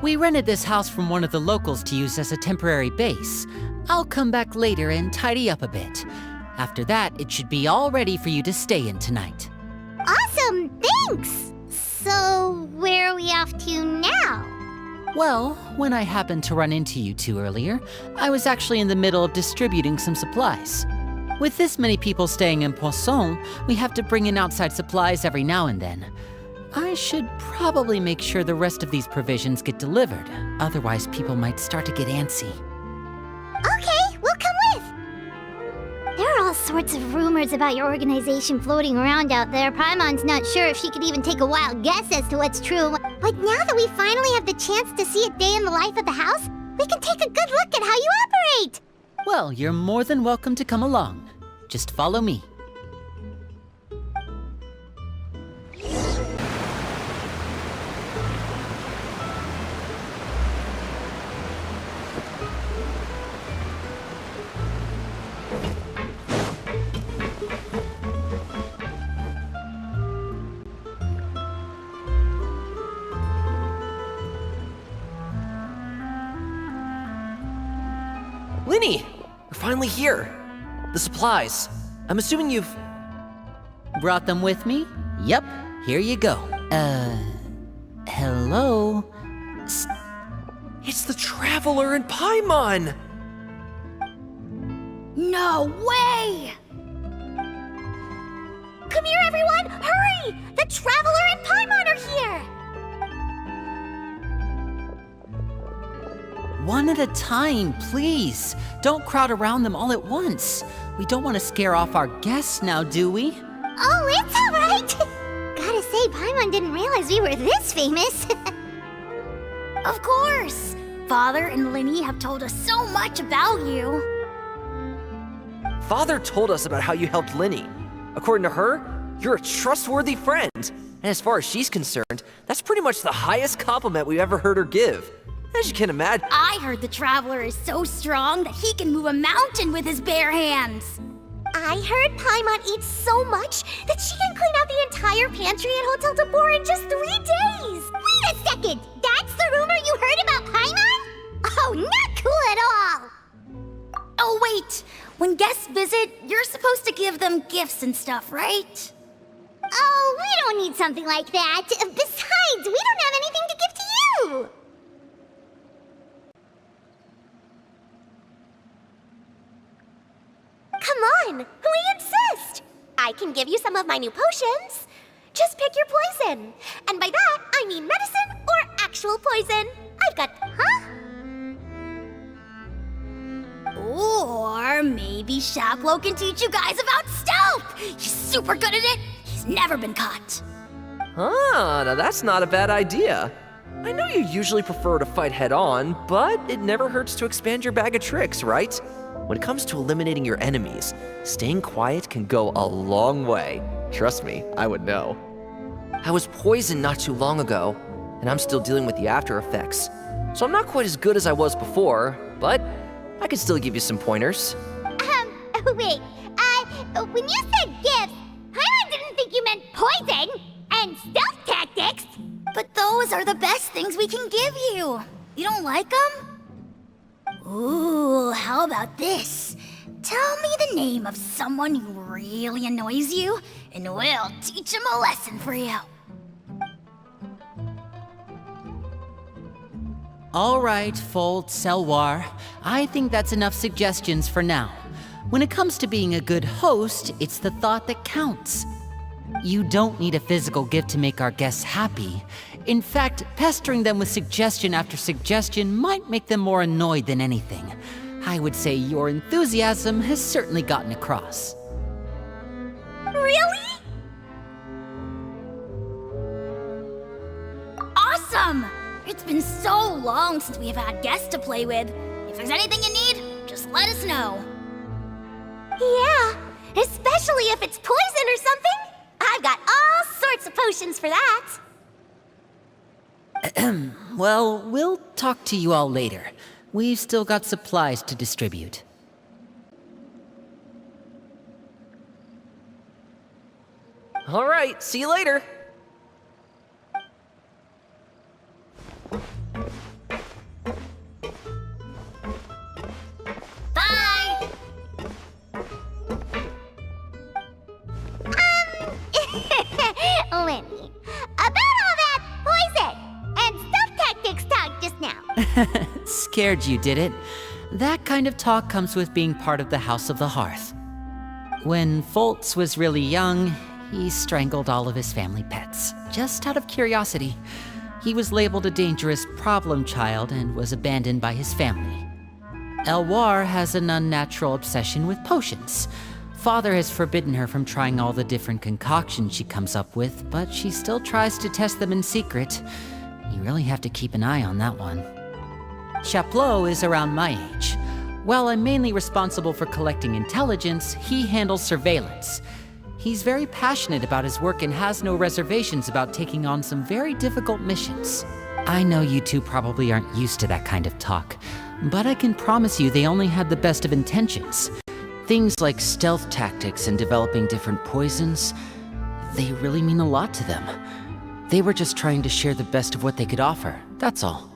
We rented this house from one of the locals to use as a temporary base. I'll come back later and tidy up a bit. After that, it should be all ready for you to stay in tonight. Awesome, thanks! So, where are we off to now? Well, when I happened to run into you two earlier, I was actually in the middle of distributing some supplies. With this many people staying in Poisson, we have to bring in outside supplies every now and then. I should probably make sure the rest of these provisions get delivered, otherwise people might start to get antsy. Okay, we'll come with! There are all sorts of rumors about your organization floating around out there. Paimon's not sure if she could even take a wild guess as to what's true. But now that we finally have the chance to see a day in the life of the house, we can take a good look at how you operate! Well, you're more than welcome to come along. Just follow me. Linny! We're finally here! The supplies. I'm assuming you've... Brought them with me? Yep, here you go. Hello? It's the Traveler and Paimon! No way! Come here, everyone! Hurry! The Traveler and Paimon are here! One at a time, please. Don't crowd around them all at once. We don't want to scare off our guests now, do we? Oh, it's all right! Gotta say, Paimon didn't realize we were this famous. Of course! Father and Linny have told us so much about you. Father told us about how you helped Linny. According to her, you're a trustworthy friend. And as far as she's concerned, that's pretty much the highest compliment we've ever heard her give. As you can imagine. I heard the Traveler is so strong that he can move a mountain with his bare hands. I heard Paimon eats so much that she can clean out the entire pantry at Hotel de Boer in just 3 days! Wait a second! That's the rumor you heard about Paimon? Oh, not cool at all! Oh, wait! When guests visit, you're supposed to give them gifts and stuff, right? Oh, we don't need something like that. Besides, we don't have anything to give to you! Come on, we insist! I can give you some of my new potions. Just pick your poison. And by that, I mean medicine or actual poison. I've got, huh? Or maybe Shaplo can teach you guys about stealth! He's super good at it! He's never been caught. Ah, now that's not a bad idea. I know you usually prefer to fight head-on, but it never hurts to expand your bag of tricks, right? When it comes to eliminating your enemies, staying quiet can go a long way. Trust me, I would know. I was poisoned not too long ago, and I'm still dealing with the after effects. So I'm not quite as good as I was before, but I can still give you some pointers. Wait, when you said gifts, Paimon didn't think you meant poison and stealth tactics. But those are the best things we can give you. You don't like them? Ooh, how about this? Tell me the name of someone who really annoys you, and we'll teach him a lesson for you. All right, Fold, Selwar. I think that's enough suggestions for now. When it comes to being a good host, it's the thought that counts. You don't need a physical gift to make our guests happy. In fact, pestering them with suggestion after suggestion might make them more annoyed than anything. I would say your enthusiasm has certainly gotten across. Really? Awesome! It's been so long since we've had guests to play with. If there's anything you need, just let us know. Yeah, especially if it's poison or something. I've got all sorts of potions for that. Well, we'll talk to you all later. We've still got supplies to distribute. All right, see you later. Scared you, did it? That kind of talk comes with being part of the House of the Hearth. When Foltz was really young, he strangled all of his family pets, just out of curiosity. He was labeled a dangerous problem child and was abandoned by his family. Elwar has an unnatural obsession with potions. Father has forbidden her from trying all the different concoctions she comes up with, but she still tries to test them in secret. You really have to keep an eye on that one. Chaplot is around my age. While I'm mainly responsible for collecting intelligence, he handles surveillance. He's very passionate about his work and has no reservations about taking on some very difficult missions. I know you two probably aren't used to that kind of talk, but I can promise you they only had the best of intentions. Things like stealth tactics and developing different poisons, they really mean a lot to them. They were just trying to share the best of what they could offer, that's all.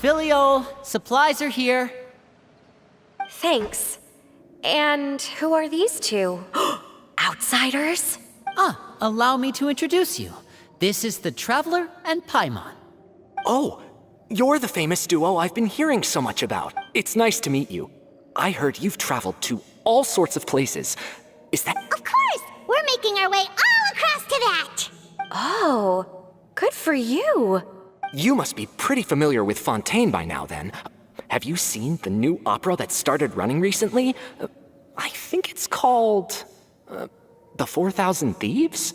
Filiol, supplies are here. Thanks. And who are these two? Outsiders? Allow me to introduce you. This is the Traveler and Paimon. Oh, you're the famous duo I've been hearing so much about. It's nice to meet you. I heard you've traveled to all sorts of places. Is that... Of course! We're making our way all across to that! Oh, good for you. You must be pretty familiar with Fontaine by now, then. Have you seen the new opera that started running recently? I think it's called... The 4,000 Thieves?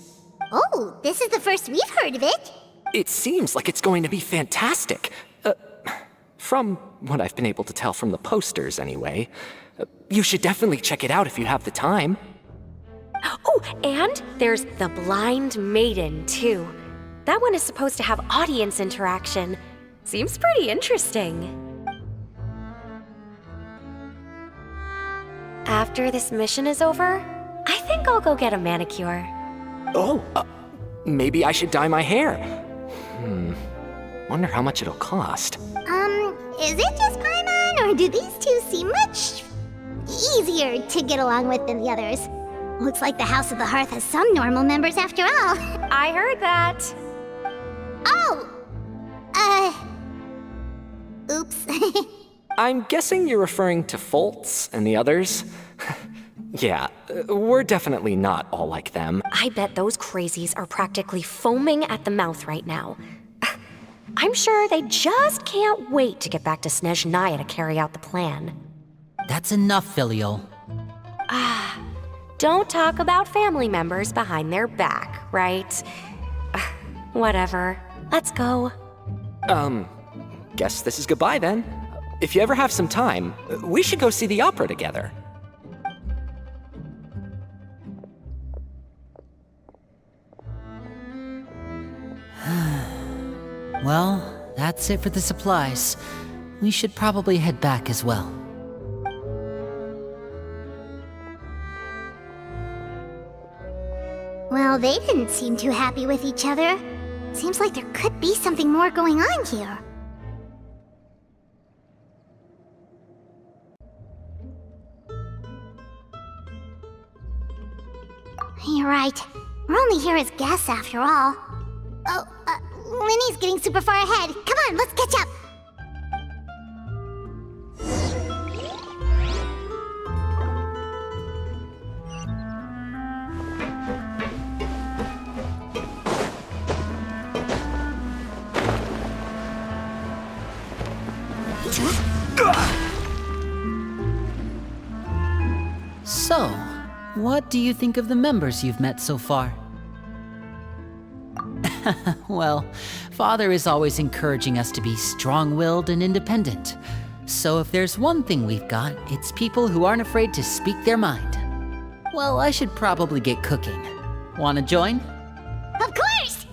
Oh, this is the first we've heard of it. It seems like it's going to be fantastic. From what I've been able to tell from the posters, anyway. You should definitely check it out if you have the time. Oh, and there's The Blind Maiden, too. That one is supposed to have audience interaction. Seems pretty interesting. After this mission is over, I think I'll go get a manicure. Oh, maybe I should dye my hair. Wonder how much it'll cost. Is it just Paimon, or do these two seem much easier to get along with than the others? Looks like the House of the Hearth has some normal members after all. I heard that. Oh! Oops. I'm guessing you're referring to Foltz and the others? Yeah, we're definitely not all like them. I bet those crazies are practically foaming at the mouth right now. I'm sure they just can't wait to get back to Snezhnaya to carry out the plan. That's enough, Filiol. Don't talk about family members behind their back, right? Whatever. Let's go. Guess this is goodbye then. If you ever have some time, we should go see the opera together. Well, that's it for the supplies. We should probably head back as well. Well, they didn't seem too happy with each other. Seems like there could be something more going on here. You're right. We're only here as guests after all. Oh, Linny's getting super far ahead. Come on, let's catch up. So, what do you think of the members you've met so far? Well, Father is always encouraging us to be strong-willed and independent. So if there's one thing we've got, it's people who aren't afraid to speak their mind. Well, I should probably get cooking. Wanna join? Of course!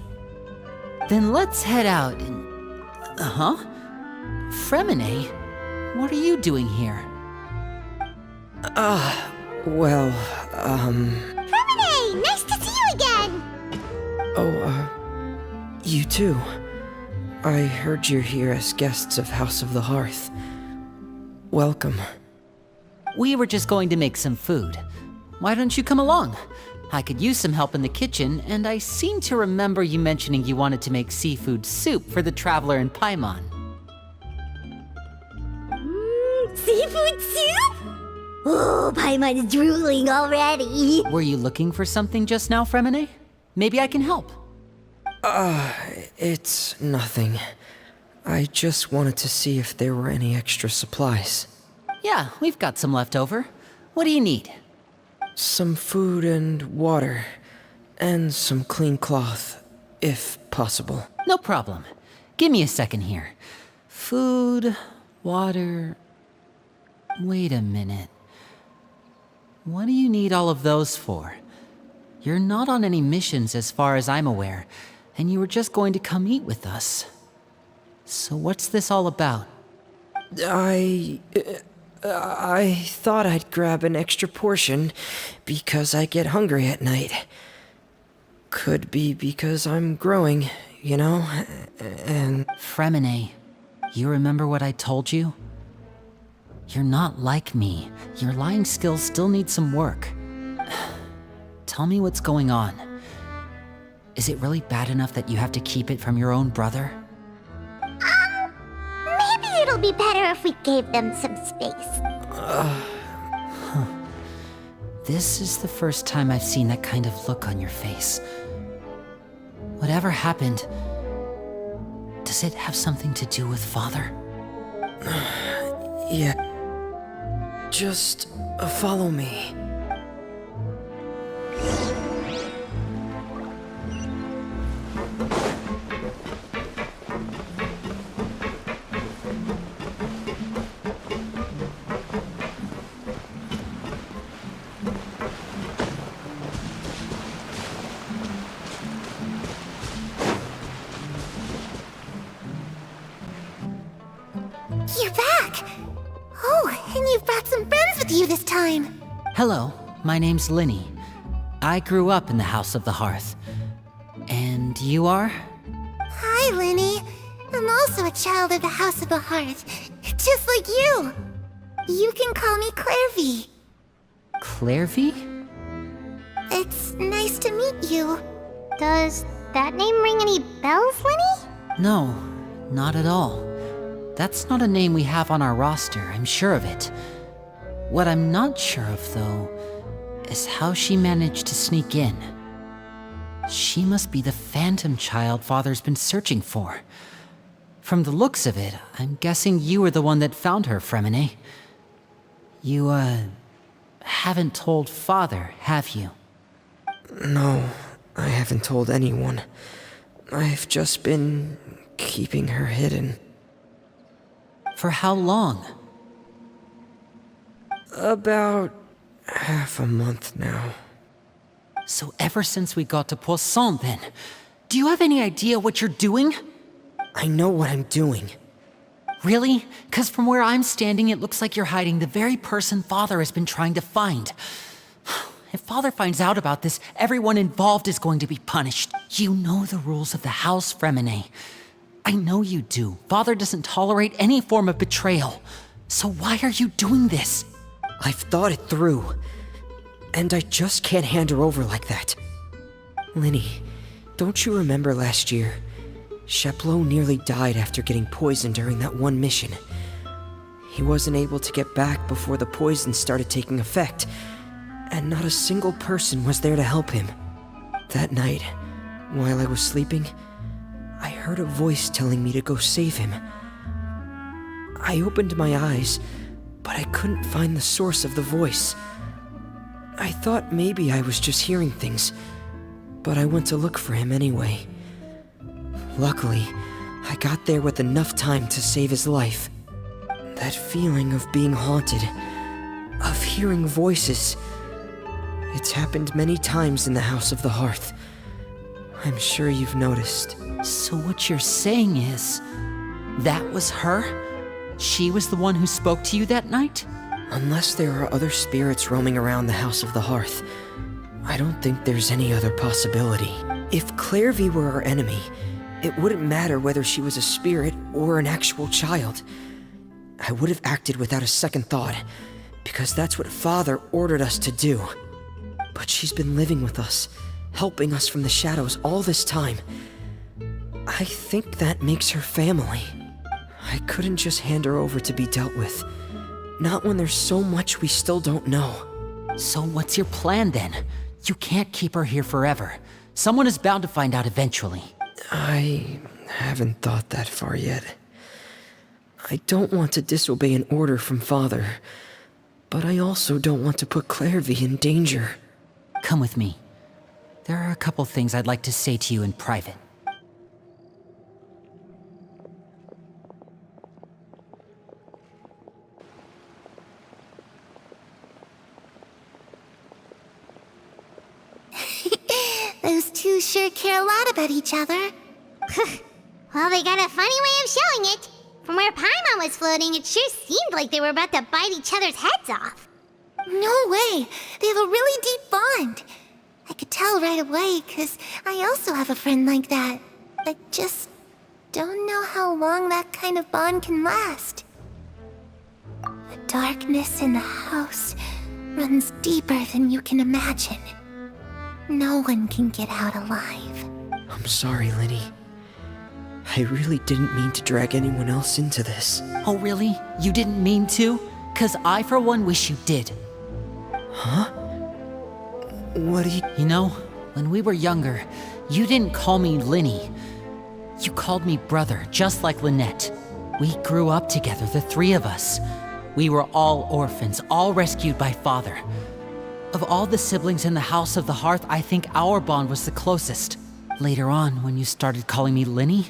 Then let's head out and... Fremine? What are you doing here? Fremine! You too. I heard you're here as guests of House of the Hearth. Welcome. We were just going to make some food. Why don't you come along? I could use some help in the kitchen, and I seem to remember you mentioning you wanted to make seafood soup for the traveler in Paimon. Seafood soup? Oh, Paimon's drooling already. Were you looking for something just now, Fremine? Maybe I can help. It's nothing. I just wanted to see if there were any extra supplies. Yeah, we've got some left over. What do you need? Some food and water. And some clean cloth, if possible. No problem. Give me a second here. Food, water... Wait a minute. What do you need all of those for? You're not on any missions as far as I'm aware, and you were just going to come eat with us. So what's this all about? I thought I'd grab an extra portion because I get hungry at night. Could be because I'm growing, you know, and... Fremine, you remember what I told you? You're not like me. Your lying skills still need some work. Tell me what's going on. Is it really bad enough that you have to keep it from your own brother? Maybe it'll be better if we gave them some space. This is the first time I've seen that kind of look on your face. Whatever happened, does it have something to do with Father? Yeah. Just follow me. You're back! Oh, and you've brought some friends with you this time. Hello, my name's Linny. I grew up in the House of the Hearth. And you are? Hi, Linny. I'm also a child of the House of the Hearth, just like you. You can call me Clairvy. Clairvy? It's nice to meet you. Does that name ring any bells, Linny? No, not at all. That's not a name we have on our roster, I'm sure of it. What I'm not sure of, though, is how she managed to sneak in. She must be the phantom child Father's been searching for. From the looks of it, I'm guessing you were the one that found her, Fremine. You, haven't told Father, have you? No, I haven't told anyone. I've just been keeping her hidden. For how long? About half a month now. So ever since we got to Poisson, then. Do you have any idea what you're doing? I know what I'm doing. Really? 'Cause from where I'm standing, it looks like you're hiding the very person Father has been trying to find. If Father finds out about this, everyone involved is going to be punished. You know the rules of the house, Fremine. I know you do. Father doesn't tolerate any form of betrayal. So why are you doing this? I've thought it through. And I just can't hand her over like that. Linny, don't you remember last year? Chapleau nearly died after getting poisoned during that one mission. He wasn't able to get back before the poison started taking effect, and not a single person was there to help him. That night, while I was sleeping, I heard a voice telling me to go save him. I opened my eyes, but I couldn't find the source of the voice. I thought maybe I was just hearing things, but I went to look for him anyway. Luckily, I got there with enough time to save his life. That feeling of being haunted, of hearing voices, it's happened many times in the House of the Hearth. I'm sure you've noticed. So what you're saying is, that was her? She was the one who spoke to you that night? Unless there are other spirits roaming around the House of the Hearth, I don't think there's any other possibility. If Clairvy were our enemy, It wouldn't matter whether she was a spirit or an actual child. I would have acted without a second thought, because that's what Father ordered us to do. But she's been living with us, helping us from the shadows all this time. I think that makes her family. I couldn't just hand her over to be dealt with. Not when there's so much we still don't know. So what's your plan then? You can't keep her here forever. Someone is bound to find out eventually. I haven't thought that far yet. I don't want to disobey an order from Father, but I also don't want to put Clairvy in danger. Come with me. There are a couple things I'd like to say to you in private. Those two sure care a lot about each other. Well, they got a funny way of showing it. From where Paimon was floating, it sure seemed like they were about to bite each other's heads off. No way! They have a really deep bond. I could tell right away, because I also have a friend like that. I just don't know how long that kind of bond can last. The darkness in the house runs deeper than you can imagine. No one can get out alive. I'm sorry, Linny. I really didn't mean to drag anyone else into this. Oh really? You didn't mean to? 'Cause I for one wish you did. Huh? What do you... You know, when we were younger, you didn't call me Linny. You called me brother, just like Lynette. We grew up together, the three of us. We were all orphans, all rescued by Father. Of all the siblings in the House of the Hearth, I think our bond was the closest. Later on, when you started calling me Linny,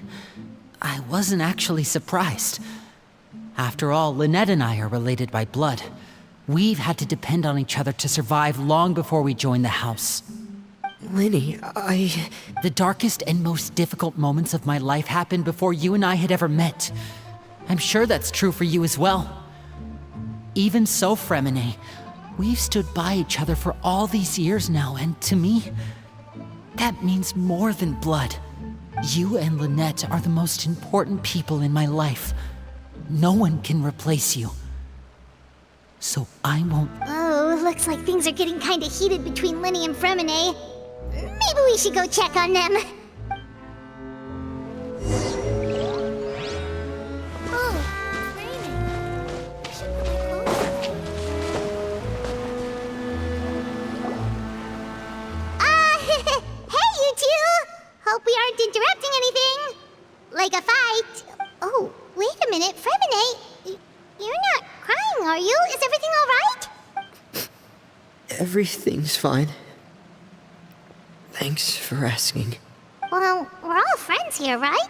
I wasn't actually surprised. After all, Lynette and I are related by blood. We've had to depend on each other to survive long before we joined the house. Linny, The darkest and most difficult moments of my life happened before you and I had ever met. I'm sure that's true for you as well. Even so, Fremine, we've stood by each other for all these years now, and to me, that means more than blood. You and Lynette are the most important people in my life. No one can replace you. So I won't... Oh, looks like things are getting kinda heated between Linny and Fremine. Maybe we should go check on them. Oh, it's raining. I should put my clothes on. Hey you two! Hope we aren't interrupting anything. Like a fight. Oh, wait a minute, Fremine. You're not crying, are you? Is everything alright? Everything's fine. Thanks for asking. Well, we're all friends here, right?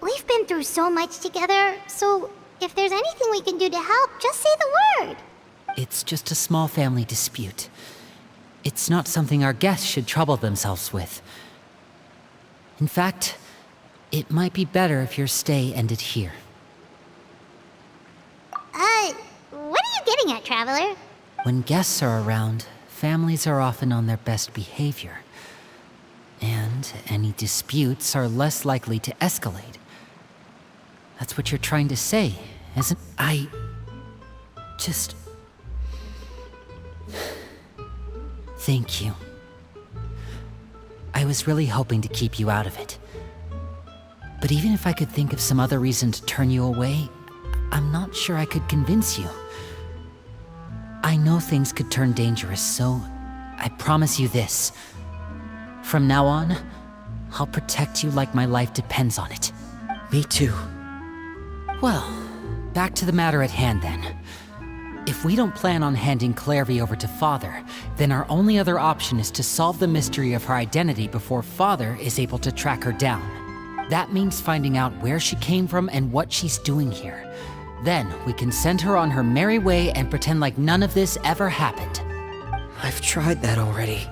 We've been through so much together, so if there's anything we can do to help, just say the word. It's just a small family dispute. It's not something our guests should trouble themselves with. In fact, it might be better if your stay ended here. What are you getting at, Traveler? When guests are around, families are often on their best behavior. And any disputes are less likely to escalate. That's what you're trying to say, isn't it? I just... Thank you. I was really hoping to keep you out of it. But even if I could think of some other reason to turn you away, I'm not sure I could convince you. I know things could turn dangerous, so I promise you this. From now on, I'll protect you like my life depends on it. Me too. Well, back to the matter at hand then. If we don't plan on handing Clairvy over to Father, then our only other option is to solve the mystery of her identity before Father is able to track her down. That means finding out where she came from and what she's doing here. Then we can send her on her merry way and pretend like none of this ever happened. I've tried that already.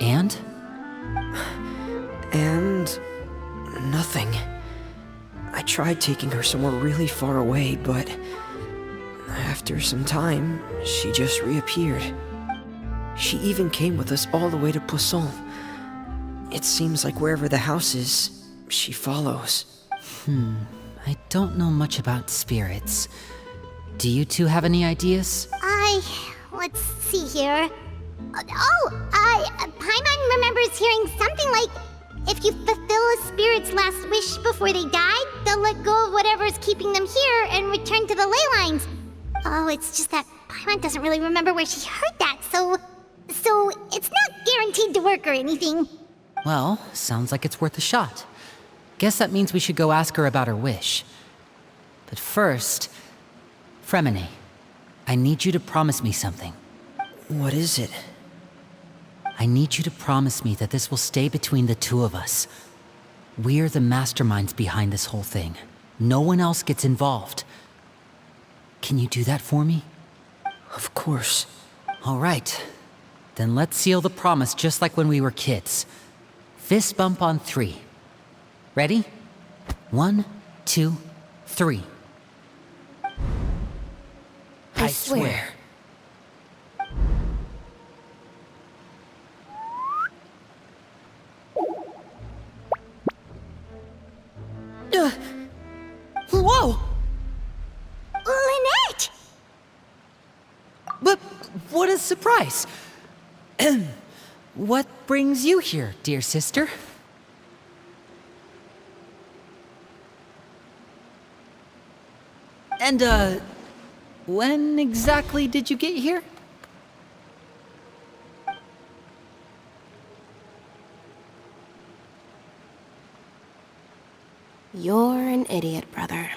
And? And... nothing. I tried taking her somewhere really far away, but... after some time, she just reappeared. She even came with us all the way to Poisson, It seems like wherever the house is, she follows. I don't know much about spirits. Do you two have any ideas? Let's see here. Paimon remembers hearing something like, if you fulfill a spirit's last wish before they die, they'll let go of whatever's keeping them here and return to the ley lines. Oh, it's just that Paimon doesn't really remember where she heard that, so it's not guaranteed to work or anything. Well, sounds like it's worth a shot. Guess that means we should go ask her about her wish. But first, Fremine, I need you to promise me something. What is it? I need you to promise me that this will stay between the two of us. We're the masterminds behind this whole thing. No one else gets involved. Can you do that for me? Of course. All right. Then let's seal the promise just like when we were kids. Fist bump on 3. Ready? 1, 2, 3. I swear. Whoa! Lynette! But what a surprise! What brings you here, dear sister? And, when exactly did you get here? You're an idiot, brother.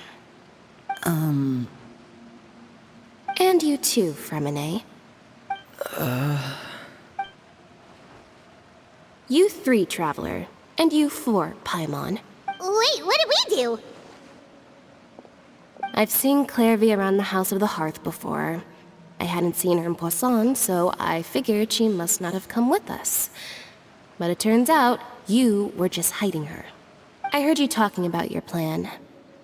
And you too, Fremine. You 3, Traveler. And you 4, Paimon. Wait, what did we do? I've seen Clairvy around the House of the Hearth before. I hadn't seen her in Poisson, so I figured she must not have come with us. But it turns out, you were just hiding her. I heard you talking about your plan.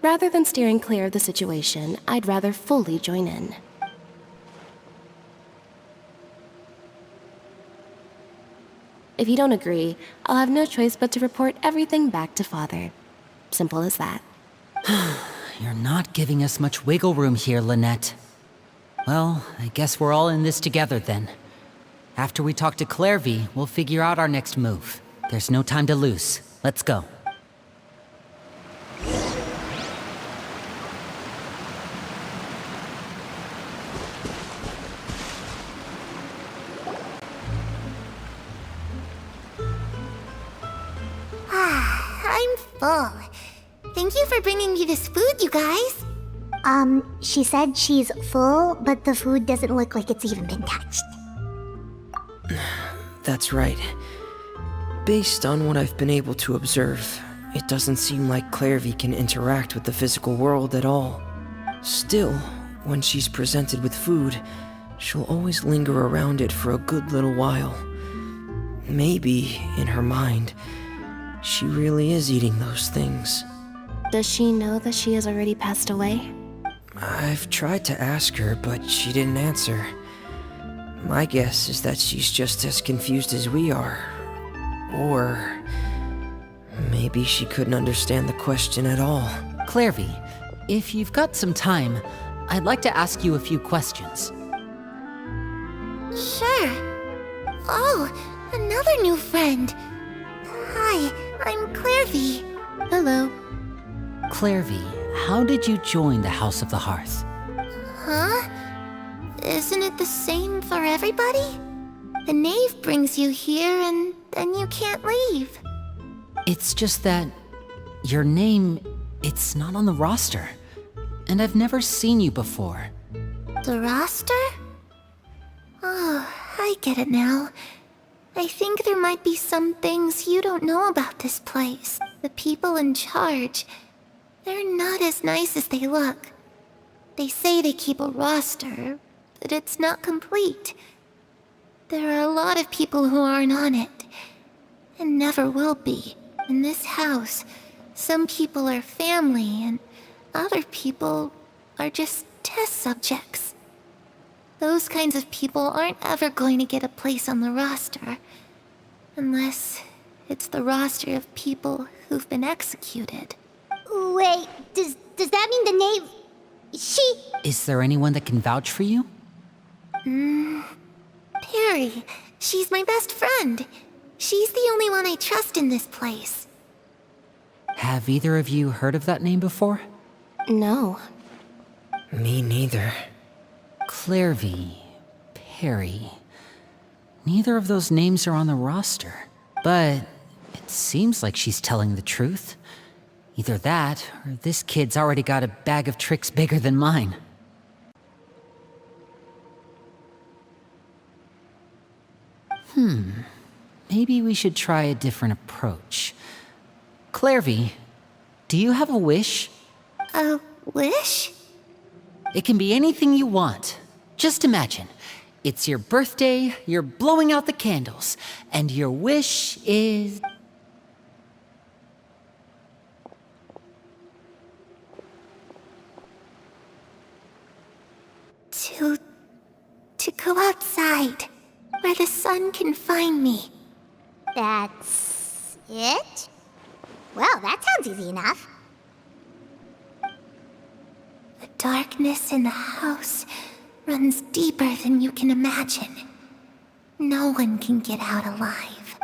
Rather than steering clear of the situation, I'd rather fully join in. If you don't agree, I'll have no choice but to report everything back to Father. Simple as that. You're not giving us much wiggle room here, Lynette. Well, I guess we're all in this together then. After we talk to Clairvy, we'll figure out our next move. There's no time to lose. Let's go. I'm full. Thank you for bringing me this food, you guys. She said she's full, but the food doesn't look like it's even been touched. That's right. Based on what I've been able to observe, it doesn't seem like Clairvy can interact with the physical world at all. Still, when she's presented with food, she'll always linger around it for a good little while. Maybe, in her mind, she really is eating those things. Does she know that she has already passed away? I've tried to ask her, but she didn't answer. My guess is that she's just as confused as we are. Or maybe she couldn't understand the question at all. Clairvy, if you've got some time, I'd like to ask you a few questions. Sure. Oh, another new friend. Hi, I'm Clairvy. Hello. Clairvy, how did you join the House of the Hearth? Huh? Isn't it the same for everybody? The knave brings you here and then you can't leave. It's just that your name, it's not on the roster. And I've never seen you before. The roster? Oh, I get it now. I think there might be some things you don't know about this place. The people in charge, they're not as nice as they look. They say they keep a roster, but it's not complete. There are a lot of people who aren't on it, and never will be. In this house, some people are family, and other people are just test subjects. Those kinds of people aren't ever going to get a place on the roster. Unless It's the roster of people who've been executed. Wait, does that mean the knave... She... Is there anyone that can vouch for you? Perry, she's my best friend. She's the only one I trust in this place. Have either of you heard of that name before? No. Me neither. Clairvy, Perry. Neither of those names are on the roster. But it seems like she's telling the truth. Either that, or this kid's already got a bag of tricks bigger than mine. Maybe we should try a different approach. Clairvy, do you have a wish? A wish? It can be anything you want. Just imagine. It's your birthday, you're blowing out the candles, and your wish is... To go outside, where the sun can find me. That's... it? Well, that sounds easy enough. The darkness in the house runs deeper than you can imagine. No one can get out alive.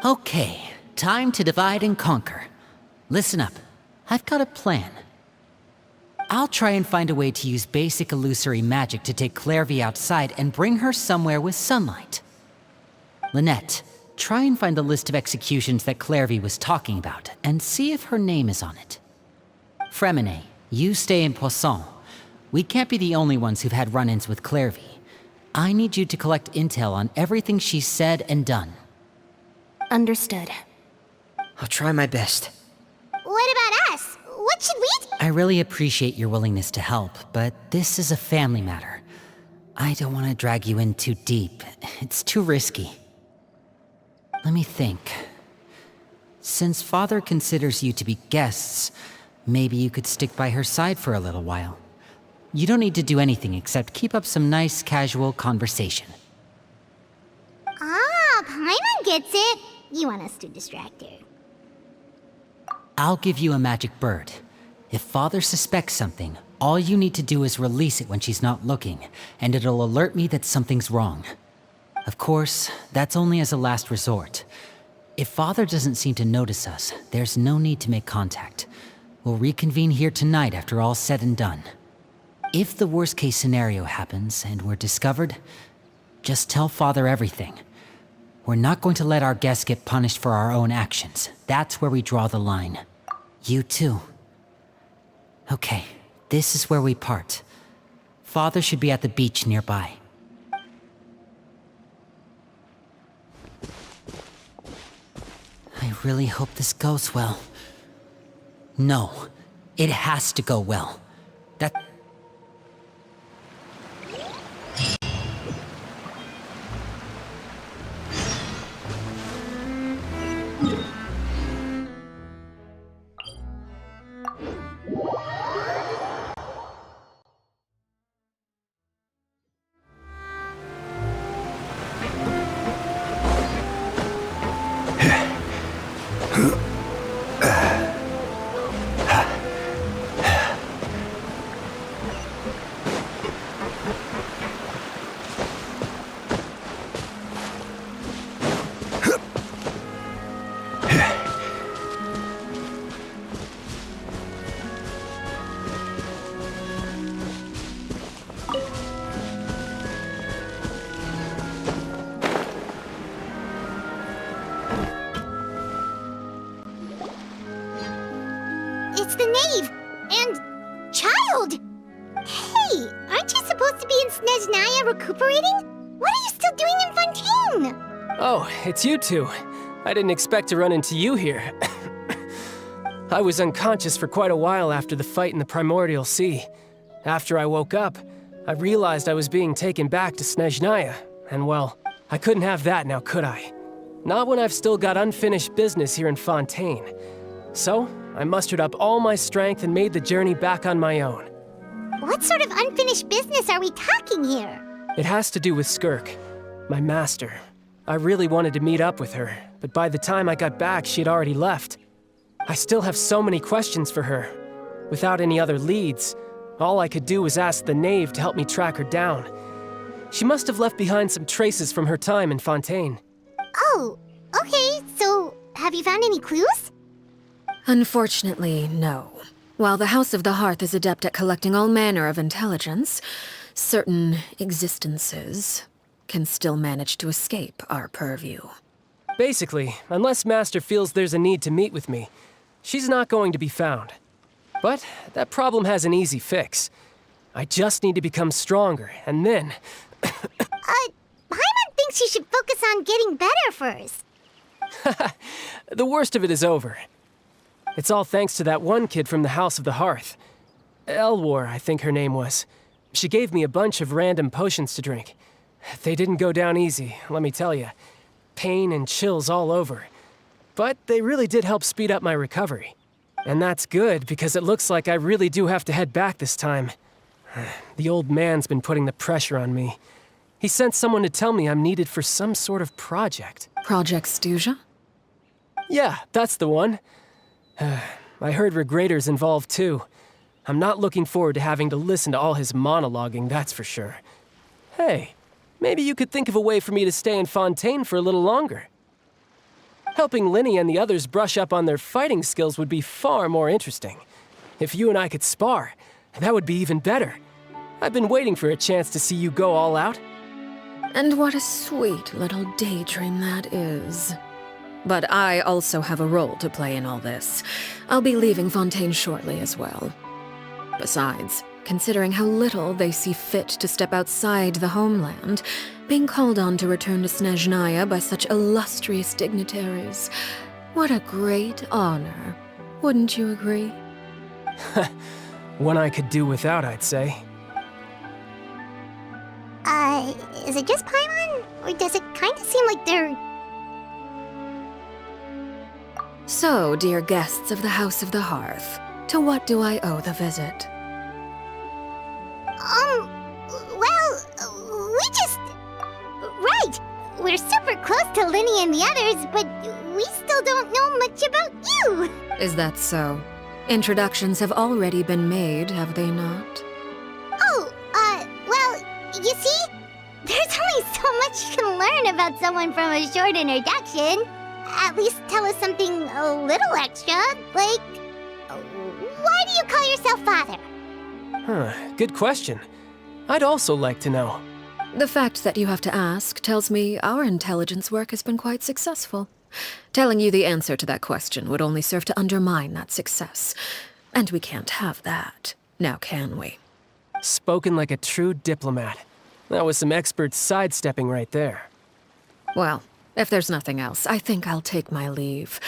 Okay, time to divide and conquer. Listen up, I've got a plan. I'll try and find a way to use basic illusory magic to take Clairvy outside and bring her somewhere with sunlight. Lynette, try and find the list of executions that Clairvy was talking about, and see if her name is on it. Fremine, you stay in Poisson. We can't be the only ones who've had run-ins with Clairvy. I need you to collect intel on everything she's said and done. Understood. I'll try my best. What about us? What should we do? I really appreciate your willingness to help, but this is a family matter. I don't want to drag you in too deep. It's too risky. Let me think. Since Father considers you to be guests, maybe you could stick by her side for a little while. You don't need to do anything except keep up some nice, casual conversation. Ah, Paimon gets it. You want us to distract her. I'll give you a magic bird. If Father suspects something, all you need to do is release it when she's not looking, and it'll alert me that something's wrong. Of course, that's only as a last resort. If Father doesn't seem to notice us, there's no need to make contact. We'll reconvene here tonight after all's said and done. If the worst-case scenario happens and we're discovered, just tell Father everything. We're not going to let our guests get punished for our own actions. That's where we draw the line. You too. Okay, this is where we part. Father should be at the beach nearby. I really hope this goes well. No, it has to go well. That... It's the knave! And... child! Hey, aren't you supposed to be in Snezhnaya recuperating? What are you still doing in Fontaine? Oh, it's you two. I didn't expect to run into you here. I was unconscious for quite a while after the fight in the Primordial Sea. After I woke up, I realized I was being taken back to Snezhnaya, and well, I couldn't have that now, could I? Not when I've still got unfinished business here in Fontaine. So, I mustered up all my strength and made the journey back on my own. What sort of unfinished business are we talking here? It has to do with Skirk, my master. I really wanted to meet up with her, but by the time I got back, she had already left. I still have so many questions for her. Without any other leads, all I could do was ask the knave to help me track her down. She must have left behind some traces from her time in Fontaine. Oh, okay, so have you found any clues? Unfortunately, no. While the House of the Hearth is adept at collecting all manner of intelligence, certain existences can still manage to escape our purview. Basically, unless Master feels there's a need to meet with me, she's not going to be found. But that problem has an easy fix. I just need to become stronger, and then... Paimon thinks you should focus on getting better first. The worst of it is over. It's all thanks to that one kid from the House of the Hearth. Elwar, I think her name was. She gave me a bunch of random potions to drink. They didn't go down easy, let me tell you. Pain and chills all over. But they really did help speed up my recovery. And that's good, because it looks like I really do have to head back this time. The old man's been putting the pressure on me. He sent someone to tell me I'm needed for some sort of project. Project Stuja? Yeah, that's the one. I heard Regrader's involved too. I'm not looking forward to having to listen to all his monologuing, that's for sure. Hey, maybe you could think of a way for me to stay in Fontaine for a little longer. Helping Linny and the others brush up on their fighting skills would be far more interesting. If you and I could spar, that would be even better. I've been waiting for a chance to see you go all out. And what a sweet little daydream that is. But I also have a role to play in all this. I'll be leaving Fontaine shortly as well. Besides, considering how little they see fit to step outside the homeland, being called on to return to Snezhnaya by such illustrious dignitaries, what a great honor. Wouldn't you agree? One I could do without, I'd say. Is it just Paimon? Or does it kind of seem like they're... So, dear guests of the House of the Hearth, to what do I owe the visit? Well, we just... Right! We're super close to Linny and the others, but we still don't know much about you! Is that so? Introductions have already been made, have they not? Oh, well, you see? There's only so much you can learn about someone from a short introduction. At least tell us something a little extra, like... Why do you call yourself father? Good question. I'd also like to know. The fact that you have to ask tells me our intelligence work has been quite successful. Telling you the answer to that question would only serve to undermine that success. And we can't have that, now can we? Spoken like a true diplomat. That was some expert sidestepping right there. Well, if there's nothing else, I think I'll take my leave.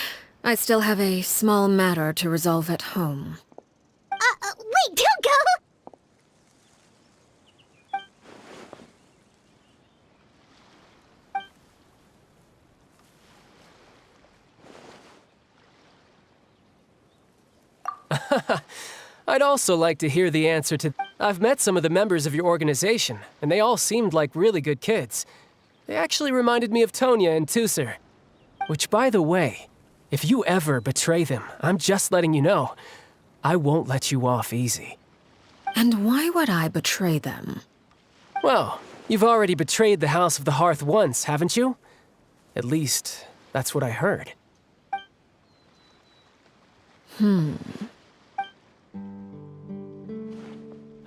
I still have a small matter to resolve at home. Wait, don't go! I'd also like to hear the answer to... I've met some of the members of your organization, and they all seemed like really good kids. They actually reminded me of Tonya and Tusser. Which, by the way, if you ever betray them, I'm just letting you know, I won't let you off easy. And why would I betray them? Well, you've already betrayed the House of the Hearth once, haven't you? At least, that's what I heard.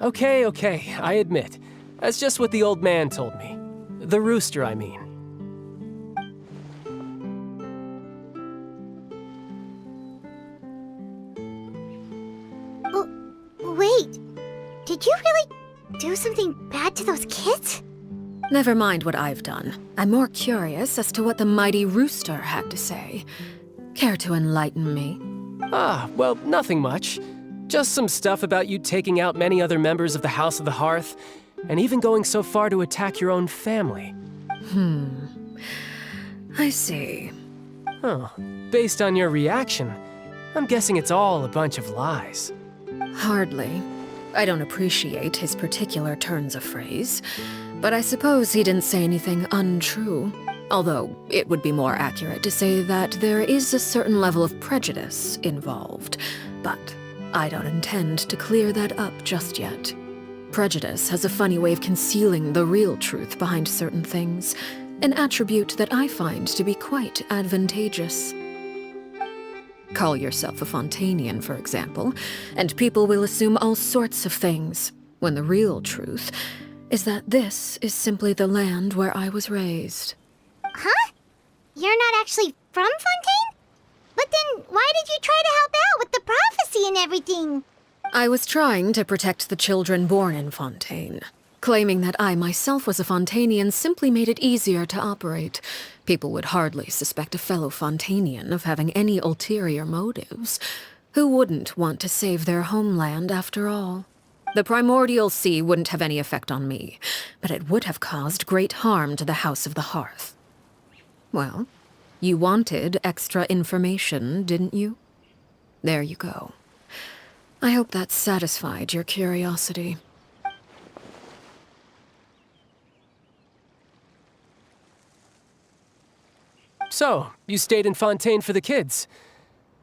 Okay, I admit. That's just what the old man told me. The rooster, I mean. Wait, did you really do something bad to those kids? Never mind what I've done. I'm more curious as to what the mighty rooster had to say. Care to enlighten me? Well, nothing much. Just some stuff about you taking out many other members of the House of the Hearth, and even going so far to attack your own family. I see. Oh, based on your reaction, I'm guessing it's all a bunch of lies. Hardly. I don't appreciate his particular turns of phrase, but I suppose he didn't say anything untrue. Although, it would be more accurate to say that there is a certain level of prejudice involved, but I don't intend to clear that up just yet. Prejudice has a funny way of concealing the real truth behind certain things, an attribute that I find to be quite advantageous. Call yourself a Fontanian, for example, and people will assume all sorts of things, when the real truth is that this is simply the land where I was raised. Huh? You're not actually from Fontaine? But then why did you try to help out with the prophecy and everything? I was trying to protect the children born in Fontaine. Claiming that I myself was a Fontanian simply made it easier to operate. People would hardly suspect a fellow Fontanian of having any ulterior motives. Who wouldn't want to save their homeland after all? The primordial sea wouldn't have any effect on me, but it would have caused great harm to the House of the Hearth. Well, you wanted extra information, didn't you? There you go. I hope that satisfied your curiosity. So, you stayed in Fontaine for the kids.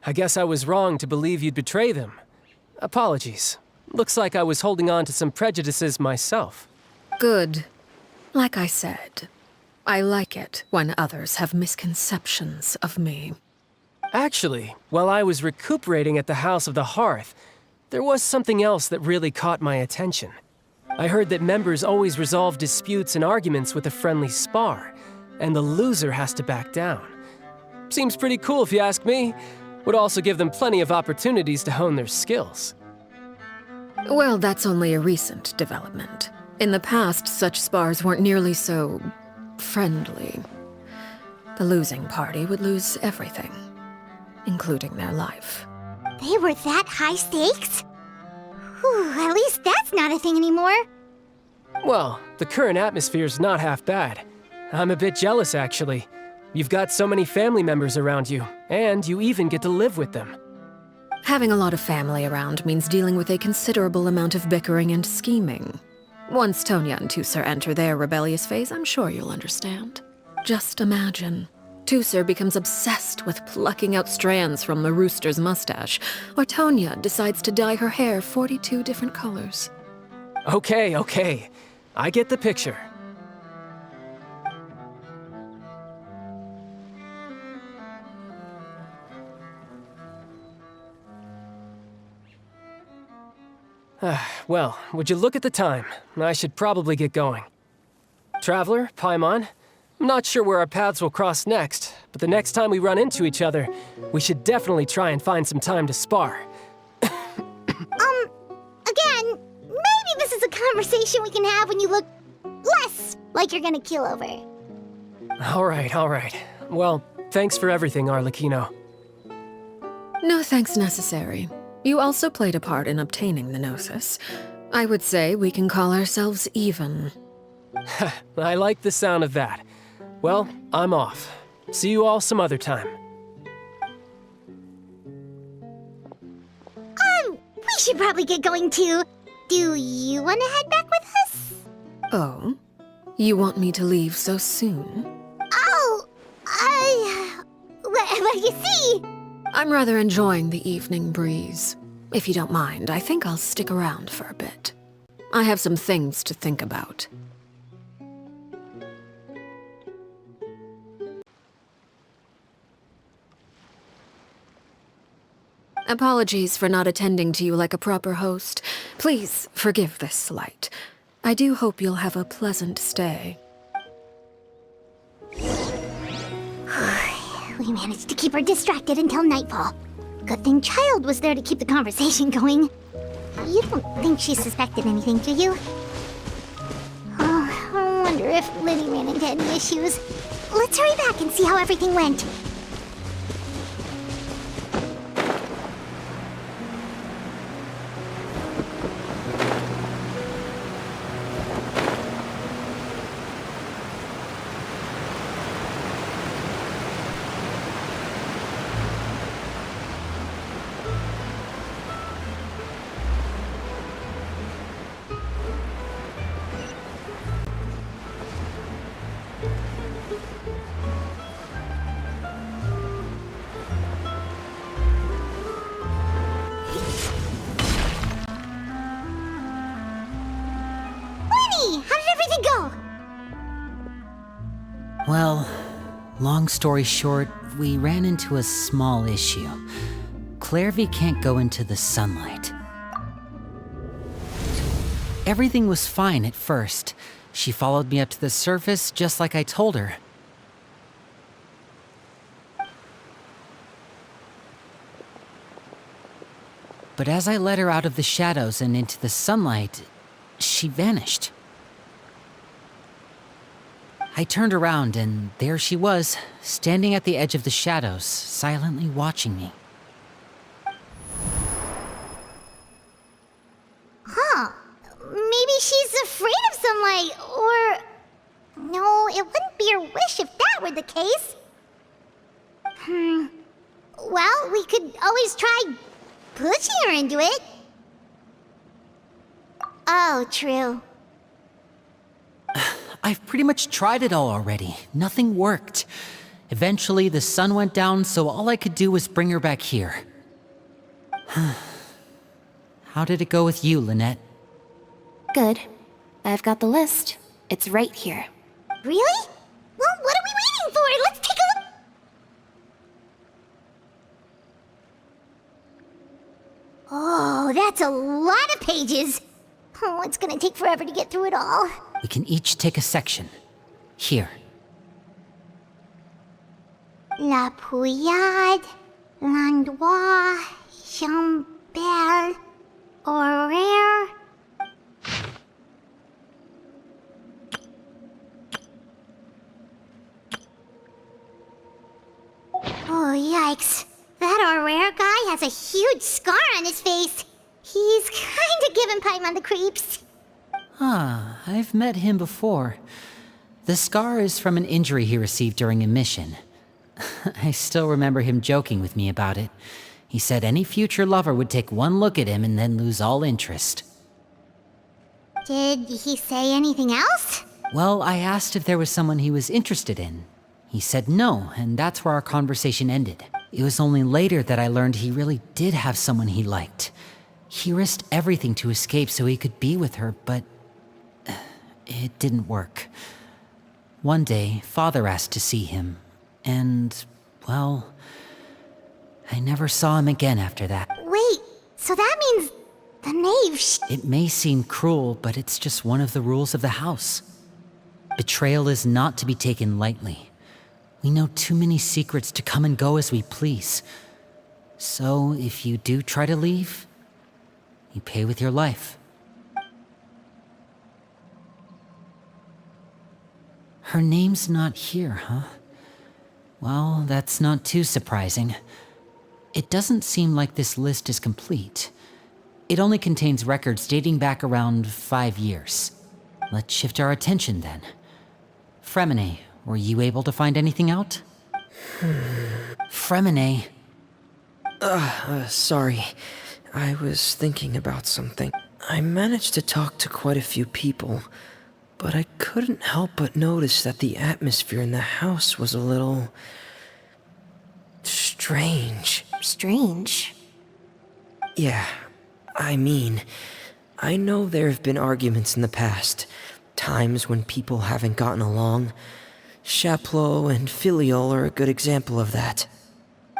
I guess I was wrong to believe you'd betray them. Apologies. Looks like I was holding on to some prejudices myself. Good. Like I said, I like it when others have misconceptions of me. Actually, while I was recuperating at the House of the Hearth, there was something else that really caught my attention. I heard that members always resolve disputes and arguments with a friendly spar, and the loser has to back down. Seems pretty cool if you ask me. Would also give them plenty of opportunities to hone their skills. Well, that's only a recent development. In the past, such spars weren't nearly so friendly. The losing party would lose everything, including their life. They were that high stakes? Whew, at least that's not a thing anymore. Well, the current atmosphere's not half bad. I'm a bit jealous, actually. You've got so many family members around you, and you even get to live with them. Having a lot of family around means dealing with a considerable amount of bickering and scheming. Once Tonya and Tusser enter their rebellious phase, I'm sure you'll understand. Just imagine. Tusser becomes obsessed with plucking out strands from the rooster's mustache, or Tonya decides to dye her hair 42 different colors. Okay. I get the picture. Well, would you look at the time? I should probably get going. Traveler, Paimon, I'm not sure where our paths will cross next, but the next time we run into each other, we should definitely try and find some time to spar. Again, maybe this is a conversation we can have when you look less like you're gonna keel over. All right. Well, thanks for everything, Arlecchino. No thanks necessary. You also played a part in obtaining the Gnosis. I would say we can call ourselves even. I like the sound of that. Well, I'm off. See you all some other time. We should probably get going too. Do you want to head back with us? Oh? You want me to leave so soon? Well, you see... I'm rather enjoying the evening breeze. If you don't mind, I think I'll stick around for a bit. I have some things to think about. Apologies for not attending to you like a proper host. Please forgive this slight. I do hope you'll have a pleasant stay. We managed to keep her distracted until nightfall. Good thing Child was there to keep the conversation going. You don't think she suspected anything, do you? Oh, I wonder if Liddy ran into any issues. Let's hurry back and see how everything went. to go! Well, long story short, we ran into a small issue. Clairvy can't go into the sunlight. Everything was fine at first. She followed me up to the surface just like I told her. But as I led her out of the shadows and into the sunlight, she vanished. I turned around and there she was, standing at the edge of the shadows, silently watching me. Huh. Maybe she's afraid of sunlight, or... No, it wouldn't be her wish if that were the case. Well, we could always try pushing her into it. Oh, true. I've pretty much tried it all already. Nothing worked. Eventually, the sun went down, so all I could do was bring her back here. How did it go with you, Lynette? Good. I've got the list. It's right here. Really? Well, what are we waiting for? Let's take a look. Oh, that's a lot of pages. Oh, it's gonna take forever to get through it all. We can each take a section. Here. La Pouillade, Landois, Chambert, Horaire. Oh, yikes. That Horaire guy has a huge scar on his face. He's kinda giving Paimon the creeps. Ah, I've met him before. The scar is from an injury he received during a mission. I still remember him joking with me about it. He said any future lover would take one look at him and then lose all interest. Did he say anything else? Well, I asked if there was someone he was interested in. He said no, and that's where our conversation ended. It was only later that I learned he really did have someone he liked. He risked everything to escape so he could be with her, but it didn't work. One day, Father asked to see him, and, well, I never saw him again after that. Wait, so that means the knave It may seem cruel, but it's just one of the rules of the house. Betrayal is not to be taken lightly. We know too many secrets to come and go as we please. So, if you do try to leave, you pay with your life. Her name's not here, huh? Well, that's not too surprising. It doesn't seem like this list is complete. It only contains records dating back around 5 years. Let's shift our attention then. Fremine, were you able to find anything out? Fremine. Sorry. I was thinking about something. I managed to talk to quite a few people, but I couldn't help but notice that the atmosphere in the house was a little... strange. Strange. Yeah, I mean, I know there have been arguments in the past, times when people haven't gotten along. Chaplot and Filiol are a good example of that.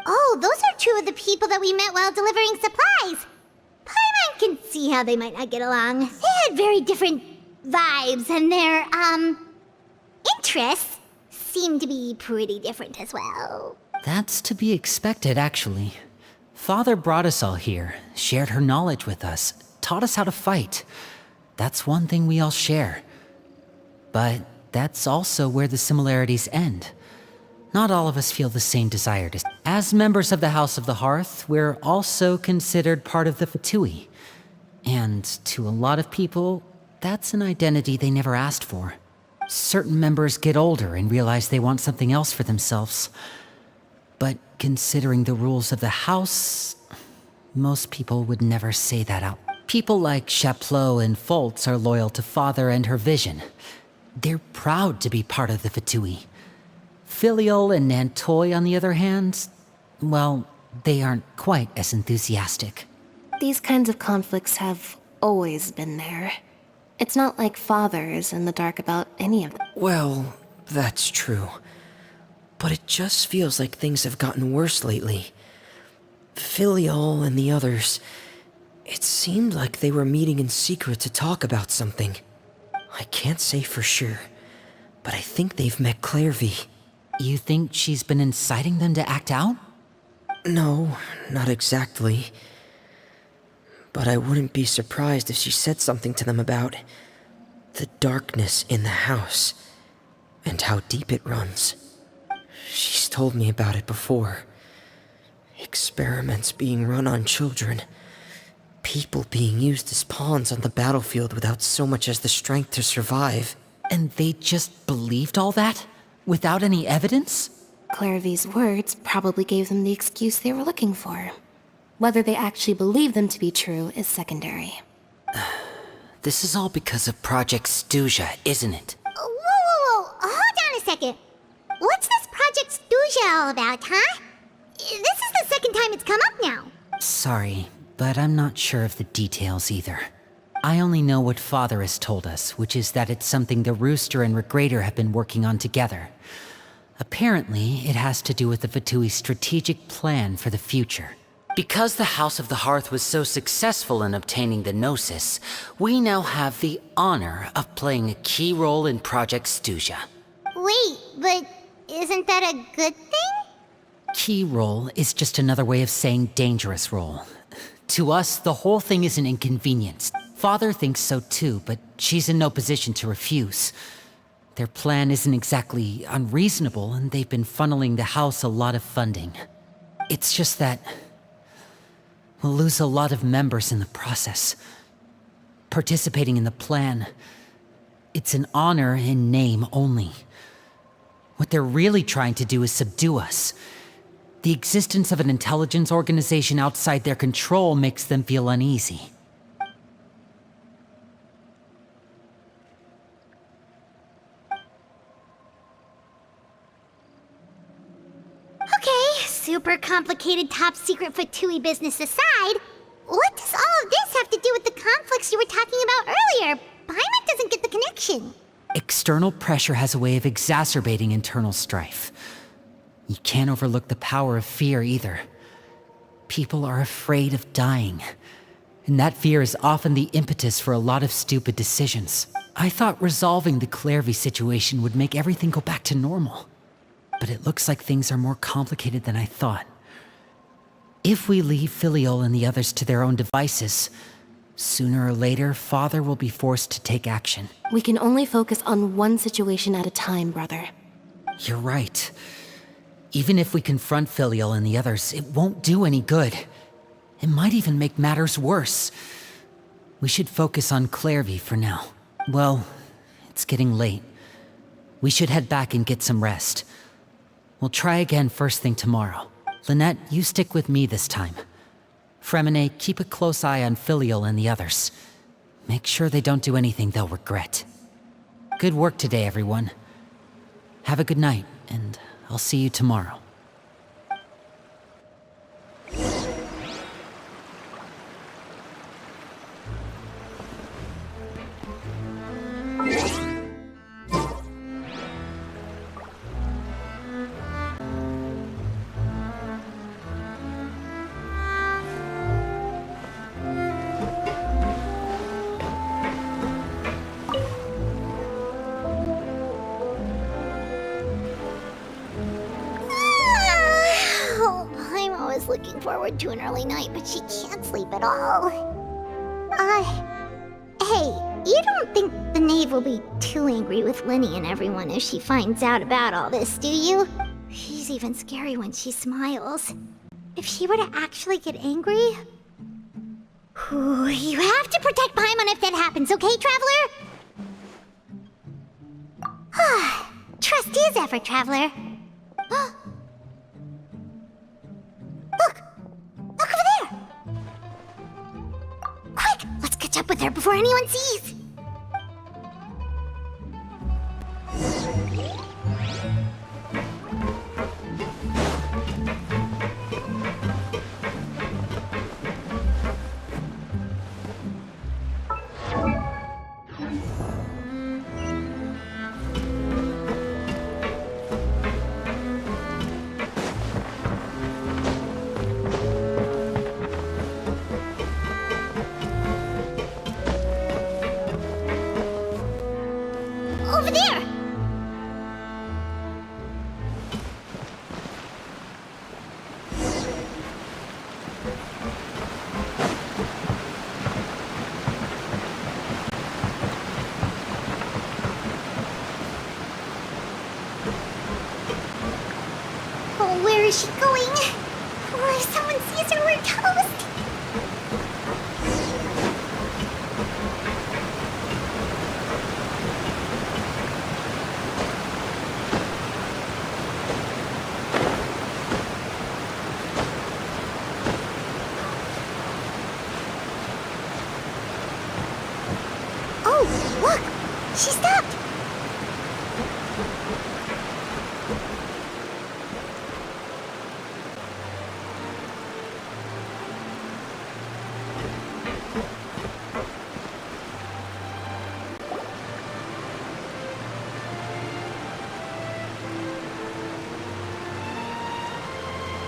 Oh, those are two of the people that we met while delivering supplies. Paimon can see how they might not get along. They had very different vibes, and their, interests seem to be pretty different as well. That's to be expected, actually. Father brought us all here, shared her knowledge with us, taught us how to fight. That's one thing we all share. But that's also where the similarities end. Not all of us feel the same desire to... As members of the House of the Hearth, we're also considered part of the Fatui. And to a lot of people, that's an identity they never asked for. Certain members get older and realize they want something else for themselves. But considering the rules of the house, most people would never say that out. People like Chaplot and Foltz are loyal to Father and her vision. They're proud to be part of the Fatui. Filiol and Nantoy, on the other hand, well, they aren't quite as enthusiastic. These kinds of conflicts have always been there. It's not like Father is in the dark about any of them. Well, that's true. But it just feels like things have gotten worse lately. Filial and the others, it seemed like they were meeting in secret to talk about something. I can't say for sure, but I think they've met Clairvy. You think she's been inciting them to act out? No, not exactly. But I wouldn't be surprised if she said something to them about the darkness in the house and how deep it runs. She's told me about it before. Experiments being run on children. People being used as pawns on the battlefield without so much as the strength to survive. And they just believed all that? Without any evidence? Clairvy's words probably gave them the excuse they were looking for. Whether they actually believe them to be true is secondary. This is all because of Project Stuja, isn't it? Whoa. Hold on a second. What's this Project Stuja all about, huh? This is the second time it's come up now. Sorry, but I'm not sure of the details either. I only know what Father has told us, which is that it's something the Rooster and Regrader have been working on together. Apparently, it has to do with the Fatui's strategic plan for the future. Because the House of the Hearth was so successful in obtaining the Gnosis, we now have the honor of playing a key role in Project Stuja. Wait, but isn't that a good thing? Key role is just another way of saying dangerous role. To us, the whole thing is an inconvenience. Father thinks so too, but she's in no position to refuse. Their plan isn't exactly unreasonable, and they've been funneling the house a lot of funding. It's just that we'll lose a lot of members in the process. Participating in the plan, it's an honor in name only. What they're really trying to do is subdue us. The existence of an intelligence organization outside their control makes them feel uneasy. Okay, super complicated top secret Fatui business aside, what does all of this have to do with the conflicts you were talking about earlier? Paimon doesn't get the connection. External pressure has a way of exacerbating internal strife. You can't overlook the power of fear either. People are afraid of dying, and that fear is often the impetus for a lot of stupid decisions. I thought resolving the Clairvy situation would make everything go back to normal, but it looks like things are more complicated than I thought. If we leave Filial and the others to their own devices, sooner or later, Father will be forced to take action. We can only focus on one situation at a time, brother. You're right. Even if we confront Filial and the others, it won't do any good. It might even make matters worse. We should focus on Clairvy for now. Well, it's getting late. We should head back and get some rest. We'll try again first thing tomorrow. Lynette, you stick with me this time. Fremine, keep a close eye on Filial and the others. Make sure they don't do anything they'll regret. Good work today, everyone. Have a good night, and I'll see you tomorrow. Paimon was looking forward to an early night, but she can't sleep at all. Hey, you don't think the knave will be too angry with Lenny and everyone if she finds out about all this, do you? She's even scary when she smiles. If she were to actually get angry... You have to protect Paimon if that happens, okay, Traveler? Trust is effort, Traveler. Look! Look over there! Quick! Let's catch up with her before anyone sees! is she going? Or if someone sees her, we're toast. Oh, look! She stopped!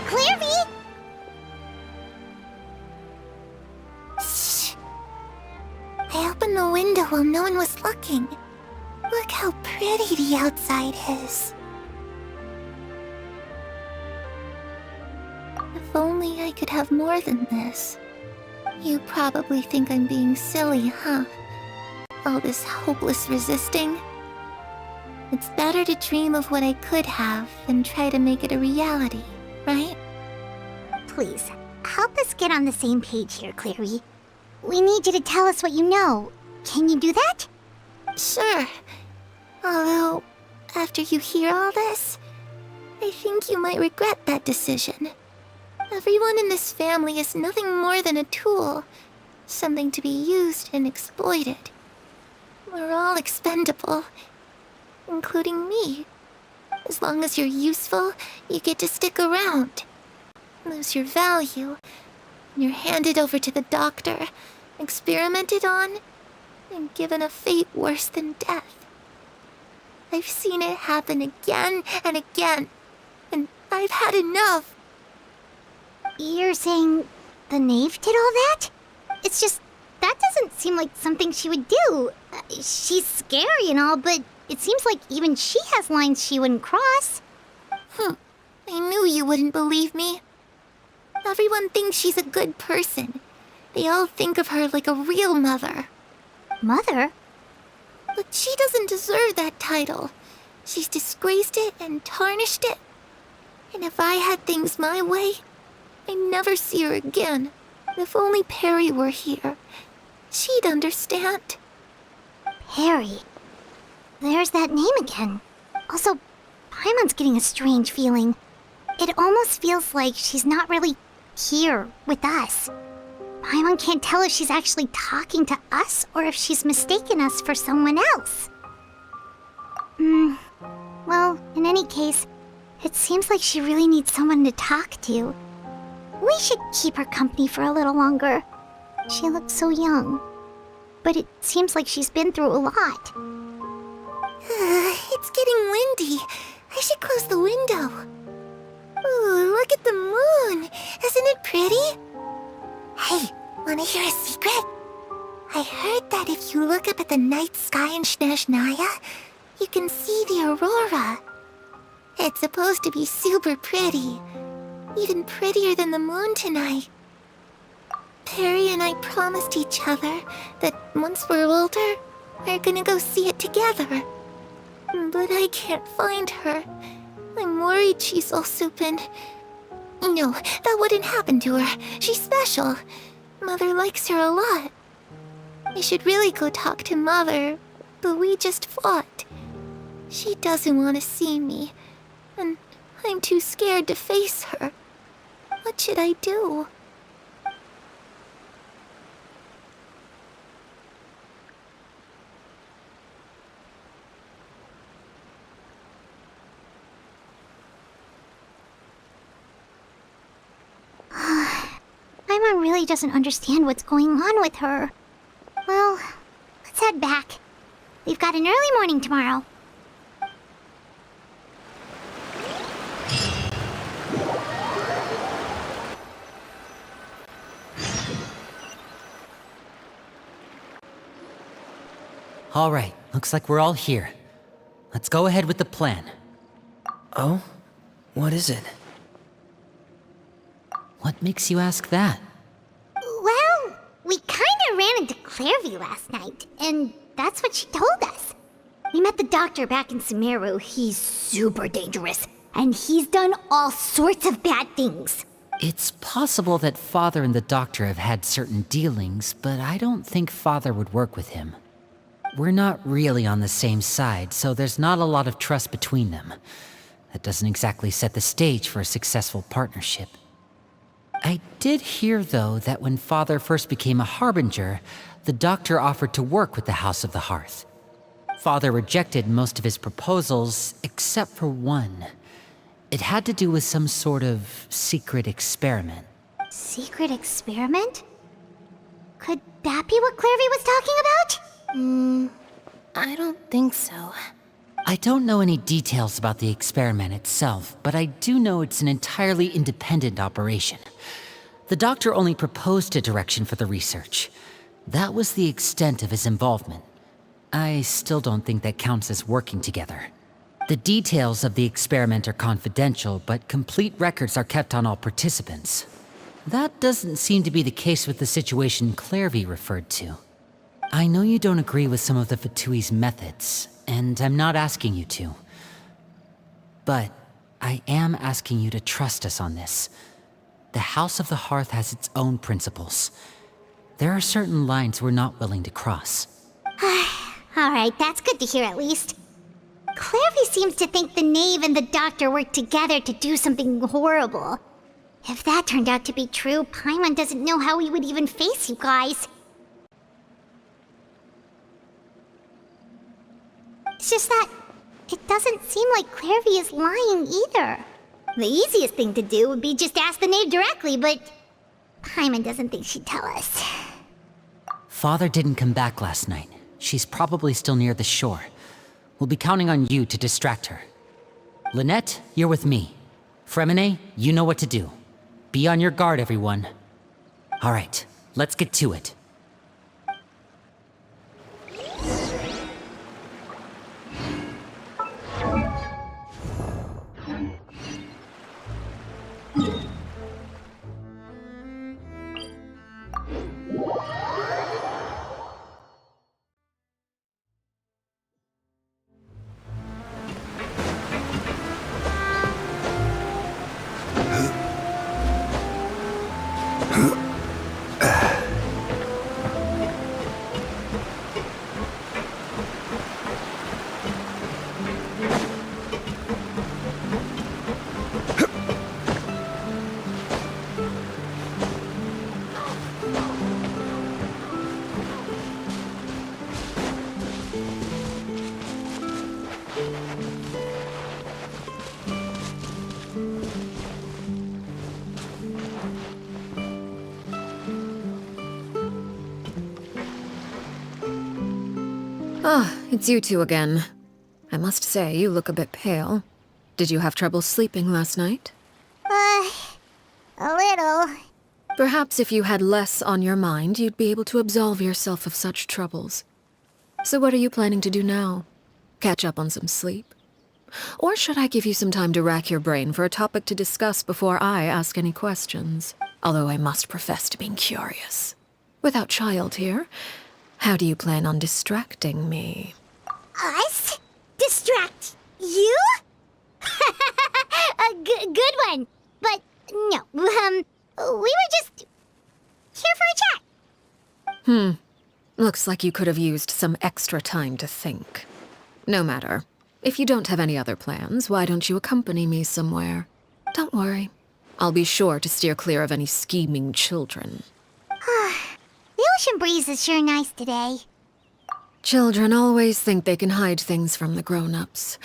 Clairvy! Shh! I opened the window while no one was looking. Look how pretty the outside is. If only I could have more than this. You probably think I'm being silly, huh? All this hopeless resisting. It's better to dream of what I could have than try to make it a reality, right? Please, help us get on the same page here, Clary. We need you to tell us what you know. Can you do that? Sure. Although, after you hear all this, I think you might regret that decision. Everyone in this family is nothing more than a tool, something to be used and exploited. We're all expendable, including me. As long as you're useful, you get to stick around. Lose your value, and you're handed over to the doctor, experimented on, and given a fate worse than death. I've seen it happen again and again, and I've had enough. You're saying the knave did all that? It's just, that doesn't seem like something she would do. She's scary and all, but it seems like even she has lines she wouldn't cross. I knew you wouldn't believe me. Everyone thinks she's a good person. They all think of her like a real mother. Mother? But she doesn't deserve that title. She's disgraced it and tarnished it. And if I had things my way, I'd never see her again. If only Perry were here, she'd understand. Perry? There's that name again. Also, Paimon's getting a strange feeling. It almost feels like she's not really here with us. Paimon can't tell if she's actually talking to us or if she's mistaken us for someone else. Well, in any case, it seems like she really needs someone to talk to. We should keep her company for a little longer. She looks so young. But it seems like she's been through a lot. It's getting windy. I should close the window. Ooh, look at the moon. Isn't it pretty? Hey, wanna hear a secret? I heard that if you look up at the night sky in Snezhnaya, you can see the aurora. It's supposed to be super pretty. Even prettier than the moon tonight. Perry and I promised each other that once we're older, we're gonna go see it together. But I can't find her. I'm worried she's also been... No, that wouldn't happen to her. She's special. Mother likes her a lot. I should really go talk to Mother, but we just fought. She doesn't want to see me, and I'm too scared to face her. What should I do? Paimon really doesn't understand what's going on with her. Well, let's head back. We've got an early morning tomorrow. All right, looks like we're all here. Let's go ahead with the plan. Oh? What is it? What makes you ask that? Well, we kinda ran into Clairvy last night, and that's what she told us. We met the doctor back in Sumeru. He's super dangerous. And he's done all sorts of bad things. It's possible that Father and the Doctor have had certain dealings, but I don't think Father would work with him. We're not really on the same side, so there's not a lot of trust between them. That doesn't exactly set the stage for a successful partnership. I did hear, though, that when Father first became a Harbinger, the Doctor offered to work with the House of the Hearth. Father rejected most of his proposals, except for one. It had to do with some sort of secret experiment. Secret experiment? Could that be what Clairvy was talking about? I don't think so. I don't know any details about the experiment itself, but I do know it's an entirely independent operation. The Doctor only proposed a direction for the research. That was the extent of his involvement. I still don't think that counts as working together. The details of the experiment are confidential, but complete records are kept on all participants. That doesn't seem to be the case with the situation Clairvy referred to. I know you don't agree with some of the Fatui's methods, and I'm not asking you to. But I am asking you to trust us on this. The House of the Hearth has its own principles. There are certain lines we're not willing to cross. Alright, that's good to hear at least. Clairvy seems to think the Knave and the Doctor worked together to do something horrible. If that turned out to be true, Paimon doesn't know how he would even face you guys. It's just that it doesn't seem like Clairvy is lying either. The easiest thing to do would be just ask the Knave directly, but Paimon doesn't think she'd tell us. Father didn't come back last night. She's probably still near the shore. We'll be counting on you to distract her. Lynette, you're with me. Fremine, you know what to do. Be on your guard, everyone. All right, let's get to it. Ah, it's you two again. I must say, you look a bit pale. Did you have trouble sleeping last night? A little. Perhaps if you had less on your mind, you'd be able to absolve yourself of such troubles. So what are you planning to do now? Catch up on some sleep? Or should I give you some time to rack your brain for a topic to discuss before I ask any questions? Although I must profess to being curious. Without child here, how do you plan on distracting me? Us? Distract you? A good one. But no, we were just here for a chat. Looks like you could have used some extra time to think. No matter. If you don't have any other plans, why don't you accompany me somewhere? Don't worry. I'll be sure to steer clear of any scheming children. The ocean breeze is sure nice today. Children always think they can hide things from the grown-ups.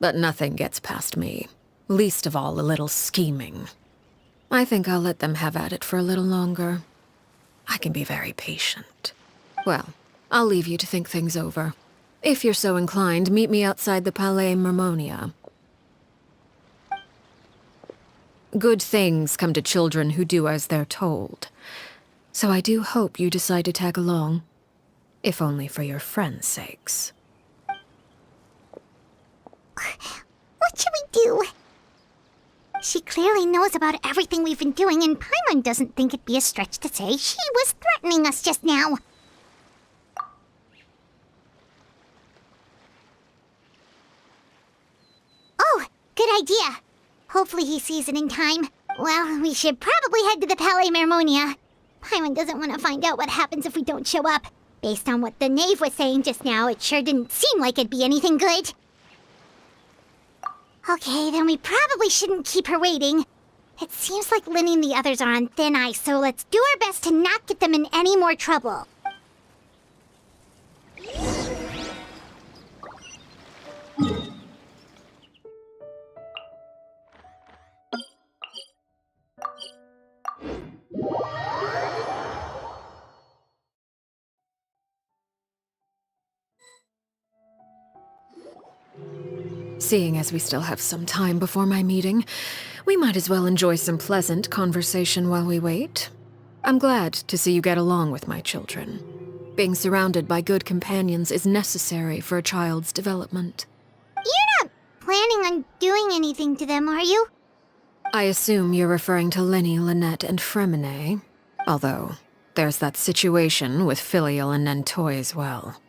But nothing gets past me. Least of all a little scheming. I think I'll let them have at it for a little longer. I can be very patient. Well, I'll leave you to think things over. If you're so inclined, meet me outside the Palais Mermonia. Good things come to children who do as they're told. So I do hope you decide to tag along. If only for your friends' sakes. What should we do? She clearly knows about everything we've been doing, and Paimon doesn't think it'd be a stretch to say she was threatening us just now. Oh, good great idea. Hopefully he sees it in time. Well, we should probably head to the Palais Mermonia. Paimon doesn't want to find out what happens if we don't show up. Based on what the knave was saying just now, it sure didn't seem like it'd be anything good. Okay, then we probably shouldn't keep her waiting. It seems like Linny and the others are on thin ice, so let's do our best to not get them in any more trouble. Seeing as we still have some time before my meeting, we might as well enjoy some pleasant conversation while we wait. I'm glad to see you get along with my children. Being surrounded by good companions is necessary for a child's development. You're not planning on doing anything to them, are you? I assume you're referring to Linny, Lynette, and Fremine. Although, there's that situation with Filial and Nentoy as well.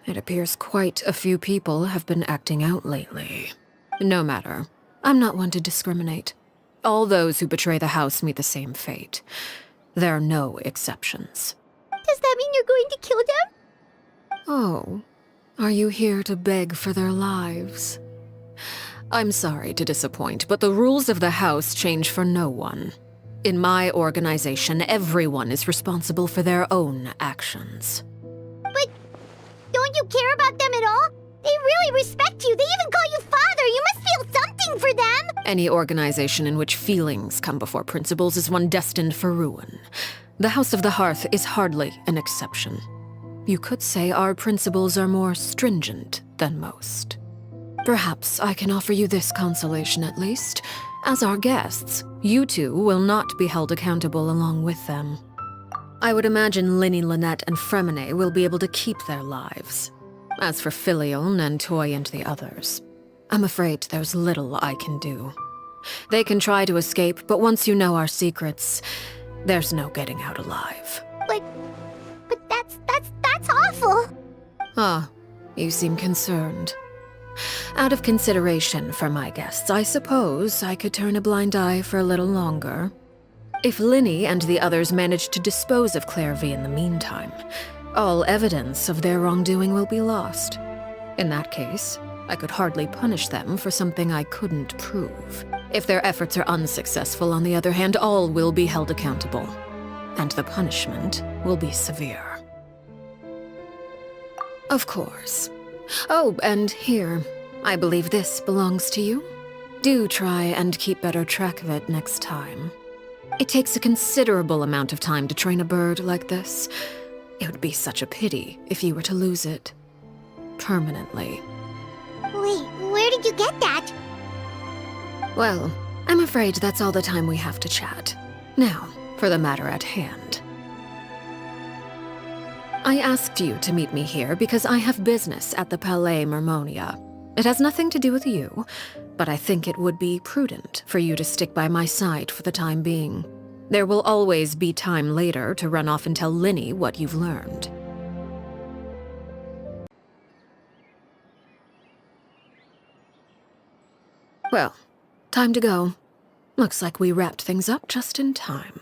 It appears quite a few people have been acting out lately. No matter. I'm not one to discriminate. All those who betray the house meet the same fate. There are no exceptions. Does that mean you're going to kill them? Oh, are you here to beg for their lives? I'm sorry to disappoint, but the rules of the house change for no one. In my organization, everyone is responsible for their own actions. But don't you care about them at all? They really respect you. They even call you father. You must feel something for them. Any organization in which feelings come before principles is one destined for ruin. The House of the Hearth is hardly an exception. You could say our principles are more stringent than most. Perhaps I can offer you this consolation at least. As our guests, you two will not be held accountable along with them. I would imagine Linny, Lynette, and Fremine will be able to keep their lives. As for Filial, Nentoy, and the others, I'm afraid there's little I can do. They can try to escape, but once you know our secrets, there's no getting out alive. But that's awful. Ah, you seem concerned. Out of consideration for my guests, I suppose I could turn a blind eye for a little longer. If Linny and the others manage to dispose of Clairvy in the meantime, all evidence of their wrongdoing will be lost. In that case, I could hardly punish them for something I couldn't prove. If their efforts are unsuccessful, on the other hand, all will be held accountable. And the punishment will be severe. Of course. Oh, and here, I believe this belongs to you. Do try and keep better track of it next time. It takes a considerable amount of time to train a bird like this. It would be such a pity if you were to lose it. Permanently. Wait, where did you get that? Well, I'm afraid that's all the time we have to chat. Now, for the matter at hand. I asked you to meet me here because I have business at the Palais Mermonia. It has nothing to do with you, but I think it would be prudent for you to stick by my side for the time being. There will always be time later to run off and tell Linny what you've learned. Well, time to go. Looks like we wrapped things up just in time.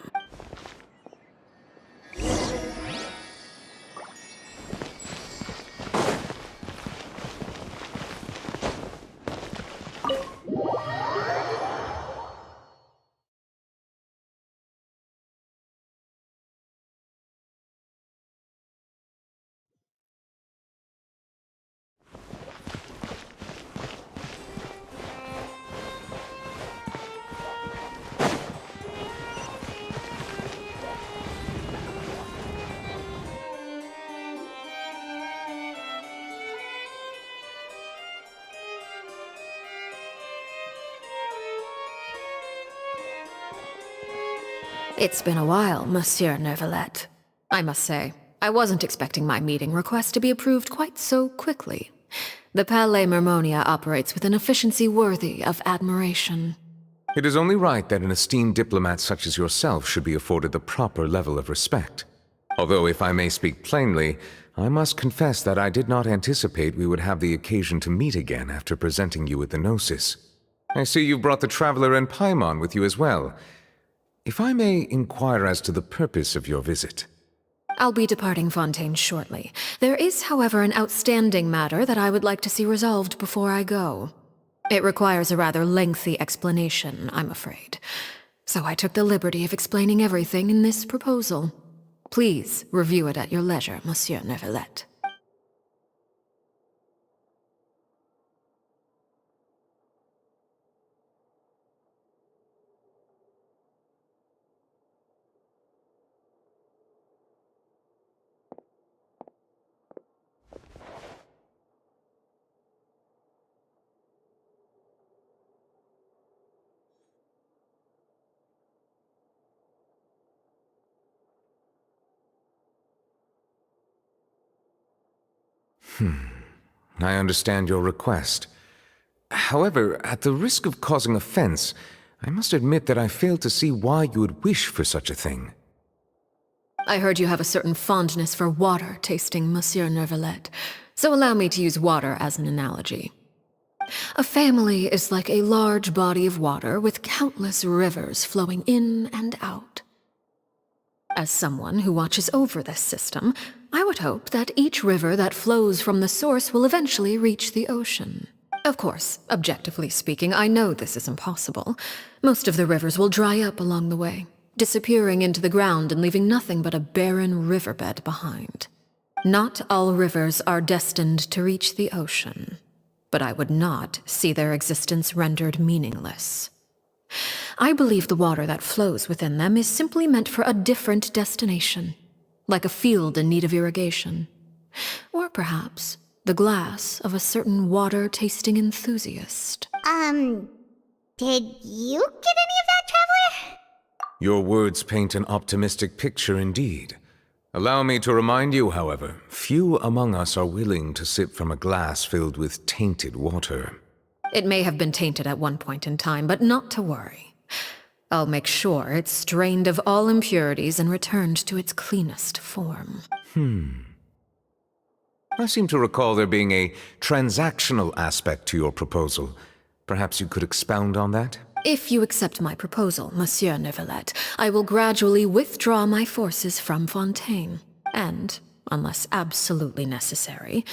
It's been a while, Monsieur Neuvillette. I must say, I wasn't expecting my meeting request to be approved quite so quickly. The Palais Mermonia operates with an efficiency worthy of admiration. It is only right that an esteemed diplomat such as yourself should be afforded the proper level of respect. Although, if I may speak plainly, I must confess that I did not anticipate we would have the occasion to meet again after presenting you with the Gnosis. I see you brought the Traveler and Paimon with you as well. If I may inquire as to the purpose of your visit. I'll be departing Fontaine shortly. There is, however, an outstanding matter that I would like to see resolved before I go. It requires a rather lengthy explanation, I'm afraid. So I took the liberty of explaining everything in this proposal. Please review it at your leisure, Monsieur Neuvillette. I understand your request. However, at the risk of causing offense, I must admit that I fail to see why you would wish for such a thing. I heard you have a certain fondness for water tasting, Monsieur Neuvillette, so allow me to use water as an analogy. A family is like a large body of water with countless rivers flowing in and out. As someone who watches over this system, I would hope that each river that flows from the source will eventually reach the ocean. Of course, objectively speaking, I know this is impossible. Most of the rivers will dry up along the way, disappearing into the ground and leaving nothing but a barren riverbed behind. Not all rivers are destined to reach the ocean, but I would not see their existence rendered meaningless. I believe the water that flows within them is simply meant for a different destination, like a field in need of irrigation. Or perhaps the glass of a certain water-tasting enthusiast. Did you get any of that, Traveler? Your words paint an optimistic picture indeed. Allow me to remind you, however, few among us are willing to sip from a glass filled with tainted water. It may have been tainted at one point in time, but not to worry. I'll make sure it's strained of all impurities and returned to its cleanest form. I seem to recall there being a transactional aspect to your proposal. Perhaps you could expound on that? If you accept my proposal, Monsieur Neuvillette, I will gradually withdraw my forces from Fontaine. And, unless absolutely necessary,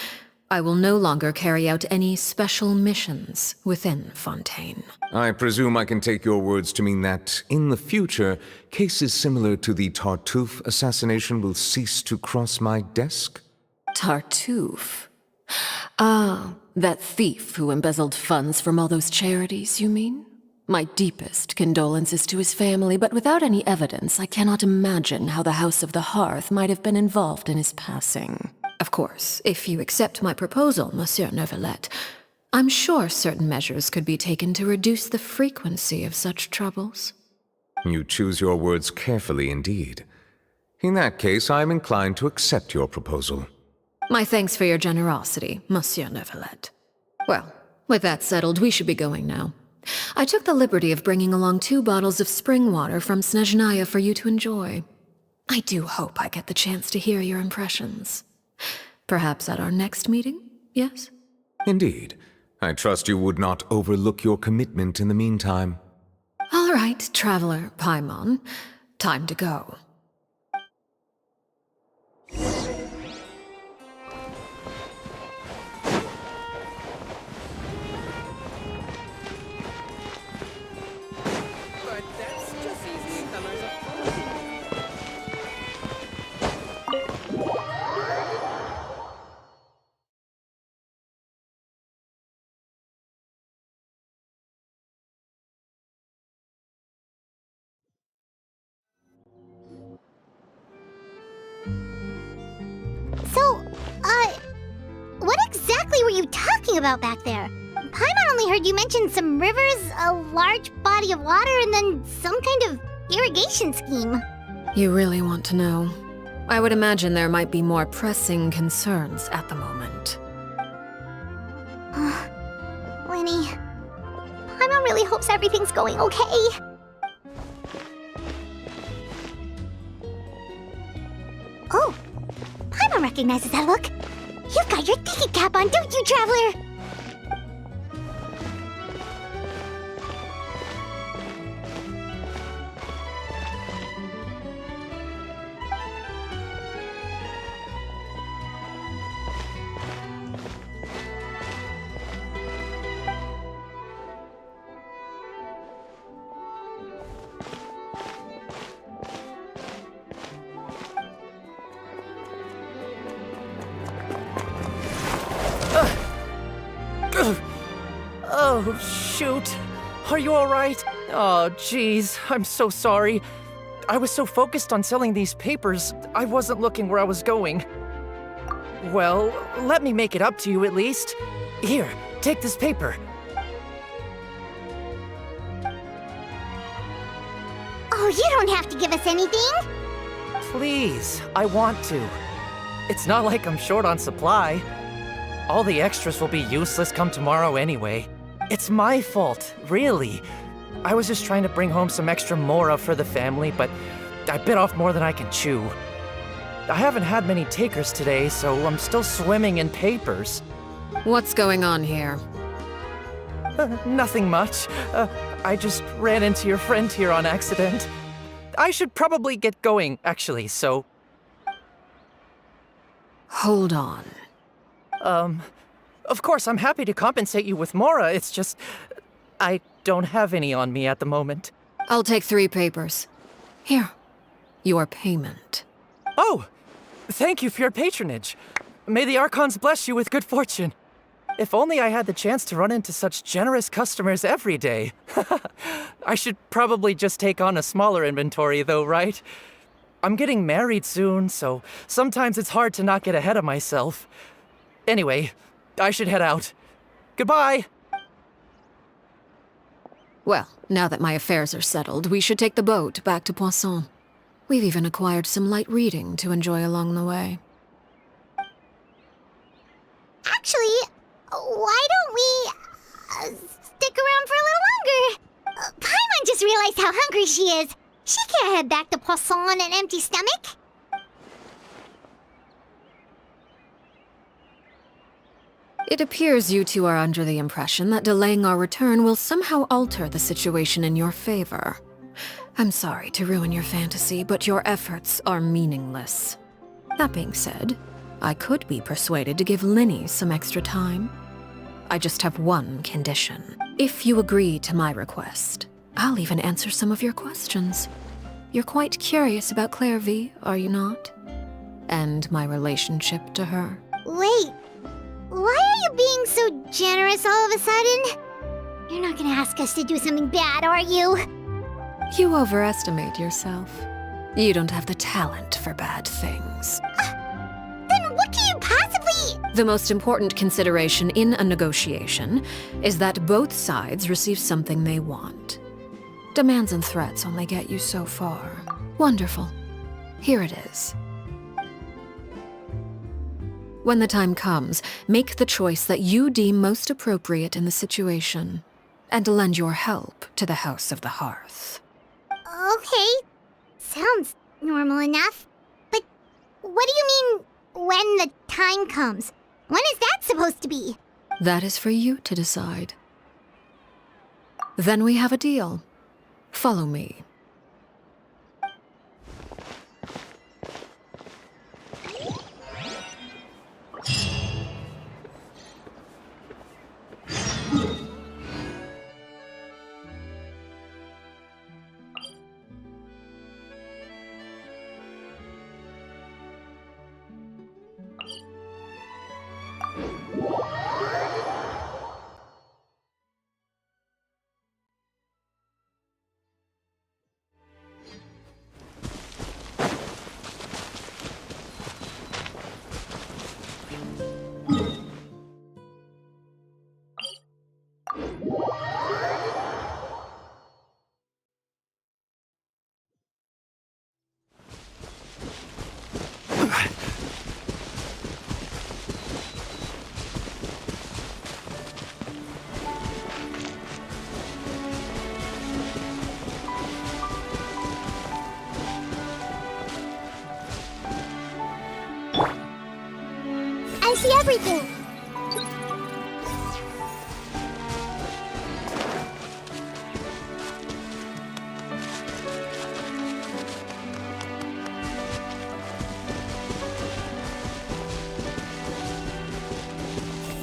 I will no longer carry out any special missions within Fontaine. I presume I can take your words to mean that, in the future, cases similar to the Tartuffe assassination will cease to cross my desk? Tartuffe? Ah, that thief who embezzled funds from all those charities, you mean? My deepest condolences to his family, but without any evidence, I cannot imagine how the House of the Hearth might have been involved in his passing. Of course, if you accept my proposal, Monsieur Neuvillette, I'm sure certain measures could be taken to reduce the frequency of such troubles. You choose your words carefully indeed. In that case, I am inclined to accept your proposal. My thanks for your generosity, Monsieur Neuvillette. Well, with that settled, we should be going now. I took the liberty of bringing along 2 bottles of spring water from Snezhnaya for you to enjoy. I do hope I get the chance to hear your impressions. Perhaps at our next meeting, yes? Indeed. I trust you would not overlook your commitment in the meantime. All right, Traveler Paimon. Time to go. So, what exactly were you talking about back there? Paimon only heard you mention some rivers, a large body of water, and then some kind of irrigation scheme. You really want to know? I would imagine there might be more pressing concerns at the moment. Winnie, Paimon really hopes everything's going okay. Oh, Paimon Paimon recognizes that look. You've got your ticket cap on, don't you, Traveler? Oh, shoot. Are you alright? Oh, jeez. I'm so sorry. I was so focused on selling these papers, I wasn't looking where I was going. Well, let me make it up to you at least. Here, take this paper. Oh, you don't have to give us anything. Please, I want to. It's not like I'm short on supply. All the extras will be useless come tomorrow anyway. It's my fault, really. I was just trying to bring home some extra mora for the family, but I bit off more than I can chew. I haven't had many takers today, so I'm still swimming in papers. What's going on here? Nothing much. I just ran into your friend here on accident. I should probably get going, actually, so... Hold on. Of course, I'm happy to compensate you with mora, it's just... I don't have any on me at the moment. I'll take 3 papers. Here. Your payment. Oh! Thank you for your patronage. May the Archons bless you with good fortune. If only I had the chance to run into such generous customers every day. I should probably just take on a smaller inventory though, right? I'm getting married soon, so sometimes it's hard to not get ahead of myself. Anyway, I should head out. Goodbye! Well, now that my affairs are settled, we should take the boat back to Poisson. We've even acquired some light reading to enjoy along the way. Actually, why don't we stick around for a little longer? Paimon just realized how hungry she is. She can't head back to Poisson on an empty stomach. It appears you two are under the impression that delaying our return will somehow alter the situation in your favor. I'm sorry to ruin your fantasy, but your efforts are meaningless. That being said, I could be persuaded to give Linny some extra time. I just have one condition. If you agree to my request, I'll even answer some of your questions. You're quite curious about Clairvy, are you not? And my relationship to her. Wait, why are you being so generous all of a sudden? You're not gonna ask us to do something bad, are you? You overestimate yourself. You don't have the talent for bad things. Then what can you possibly... The most important consideration in a negotiation is that both sides receive something they want. Demands and threats only get you so far. Wonderful. Here it is. When the time comes, make the choice that you deem most appropriate in the situation, and lend your help to the House of the Hearth. Okay, sounds normal enough. But what do you mean, when the time comes? When is that supposed to be? That is for you to decide. Then we have a deal. Follow me. I see everything.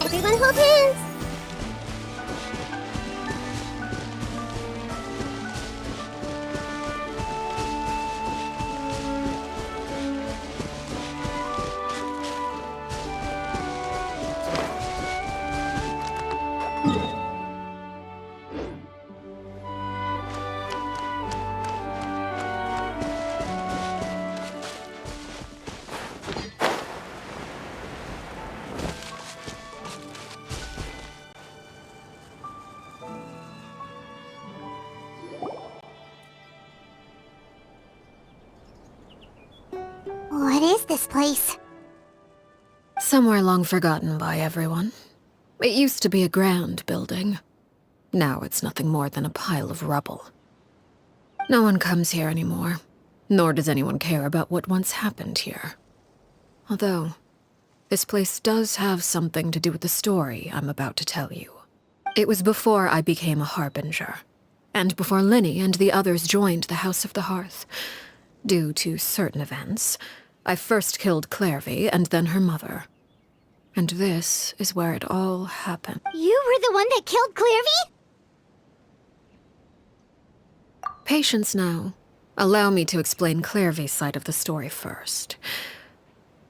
Everyone hold hands. What is this place? Somewhere long forgotten by everyone. It used to be a grand building. Now it's nothing more than a pile of rubble. No one comes here anymore, nor does anyone care about what once happened here. Although, this place does have something to do with the story I'm about to tell you. It was before I became a harbinger, and before Linny and the others joined the House of the Hearth. Due to certain events, I first killed Clairvy and then her mother. And this is where it all happened. You were the one that killed Clairvy? Patience now. Allow me to explain Clairvy's side of the story first.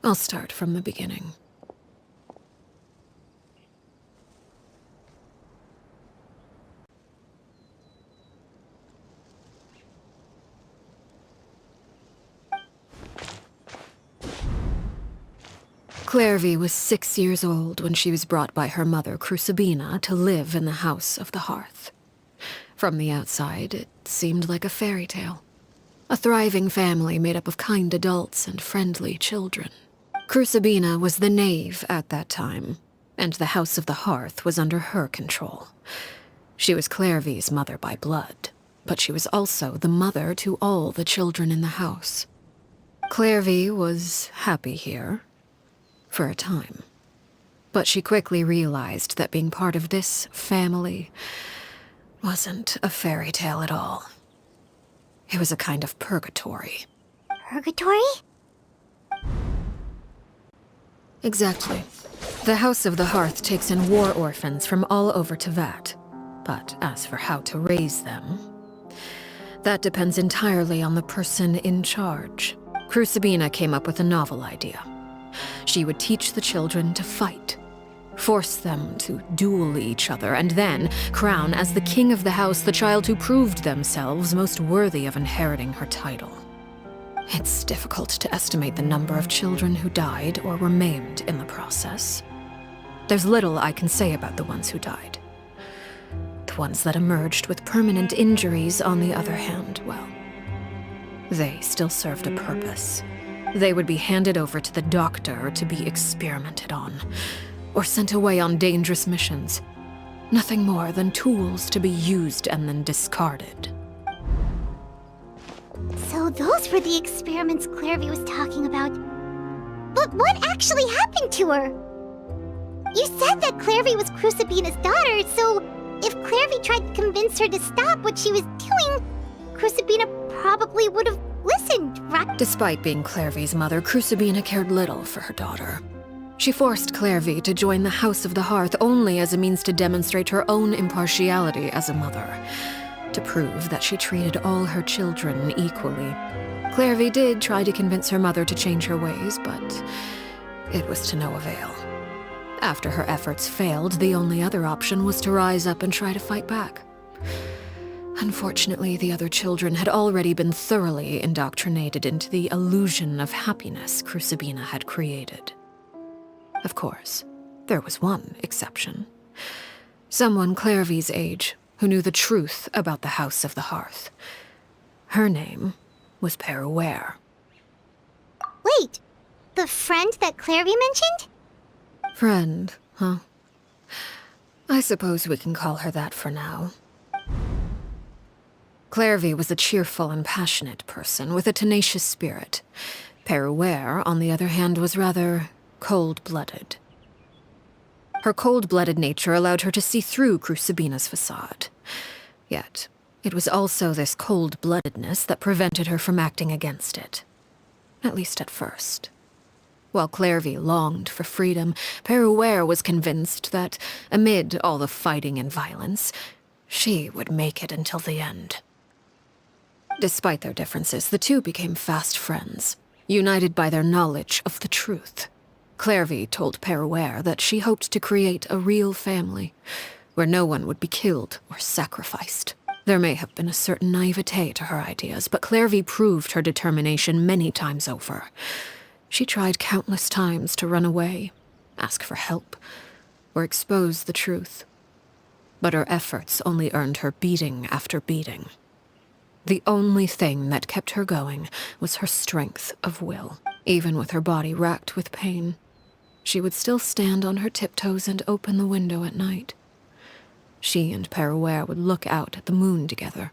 I'll start from the beginning. Clairvy was 6 years old when she was brought by her mother, Crucibina, to live in the House of the Hearth. From the outside, it seemed like a fairy tale. A thriving family made up of kind adults and friendly children. Crucibina was the knave at that time, and the House of the Hearth was under her control. She was Clairvy's mother by blood, but she was also the mother to all the children in the house. Clairvy was happy here, for a time. But she quickly realized that being part of this family wasn't a fairy tale at all. It was a kind of purgatory. Purgatory? Exactly. The House of the Hearth takes in war orphans from all over Tevat. But as for how to raise them, that depends entirely on the person in charge. Crucibina came up with a novel idea. She would teach the children to fight, force them to duel each other, and then crown as the king of the house the child who proved themselves most worthy of inheriting her title. It's difficult to estimate the number of children who died or were maimed in the process. There's little I can say about the ones who died. The ones that emerged with permanent injuries, on the other hand, well, they still served a purpose. They would be handed over to the doctor to be experimented on, or sent away on dangerous missions. Nothing more than tools to be used and then discarded. So those were the experiments Clairvy was talking about. But what actually happened to her? You said that Clairvy was Crucibina's daughter, so if Clairvy tried to convince her to stop what she was doing, Crucibina probably would have listened, right? Despite being Clairvy's mother, Crucibina cared little for her daughter. She forced Clairvy to join the House of the Hearth only as a means to demonstrate her own impartiality as a mother, to prove that she treated all her children equally. Clairvy did try to convince her mother to change her ways, but it was to no avail. After her efforts failed, the only other option was to rise up and try to fight back. Unfortunately, the other children had already been thoroughly indoctrinated into the illusion of happiness Crucibina had created. Of course, there was one exception. Someone Clairvy's age who knew the truth about the House of the Hearth. Her name was Peruere. Wait, the friend that Clairvy mentioned? Friend, huh? I suppose we can call her that for now. Clairvy was a cheerful and passionate person with a tenacious spirit. Peruere, on the other hand, was rather cold-blooded. Her cold-blooded nature allowed her to see through Crucibina's facade. Yet, it was also this cold-bloodedness that prevented her from acting against it. At least at first. While Clairvy longed for freedom, Perouer was convinced that, amid all the fighting and violence, she would make it until the end. Despite their differences, the two became fast friends, united by their knowledge of the truth. Clairvy told Perouer that she hoped to create a real family, where no one would be killed or sacrificed. There may have been a certain naivete to her ideas, but Clairvy proved her determination many times over. She tried countless times to run away, ask for help, or expose the truth. But her efforts only earned her beating after beating. The only thing that kept her going was her strength of will. Even with her body racked with pain, she would still stand on her tiptoes and open the window at night. She and Perouer would look out at the moon together,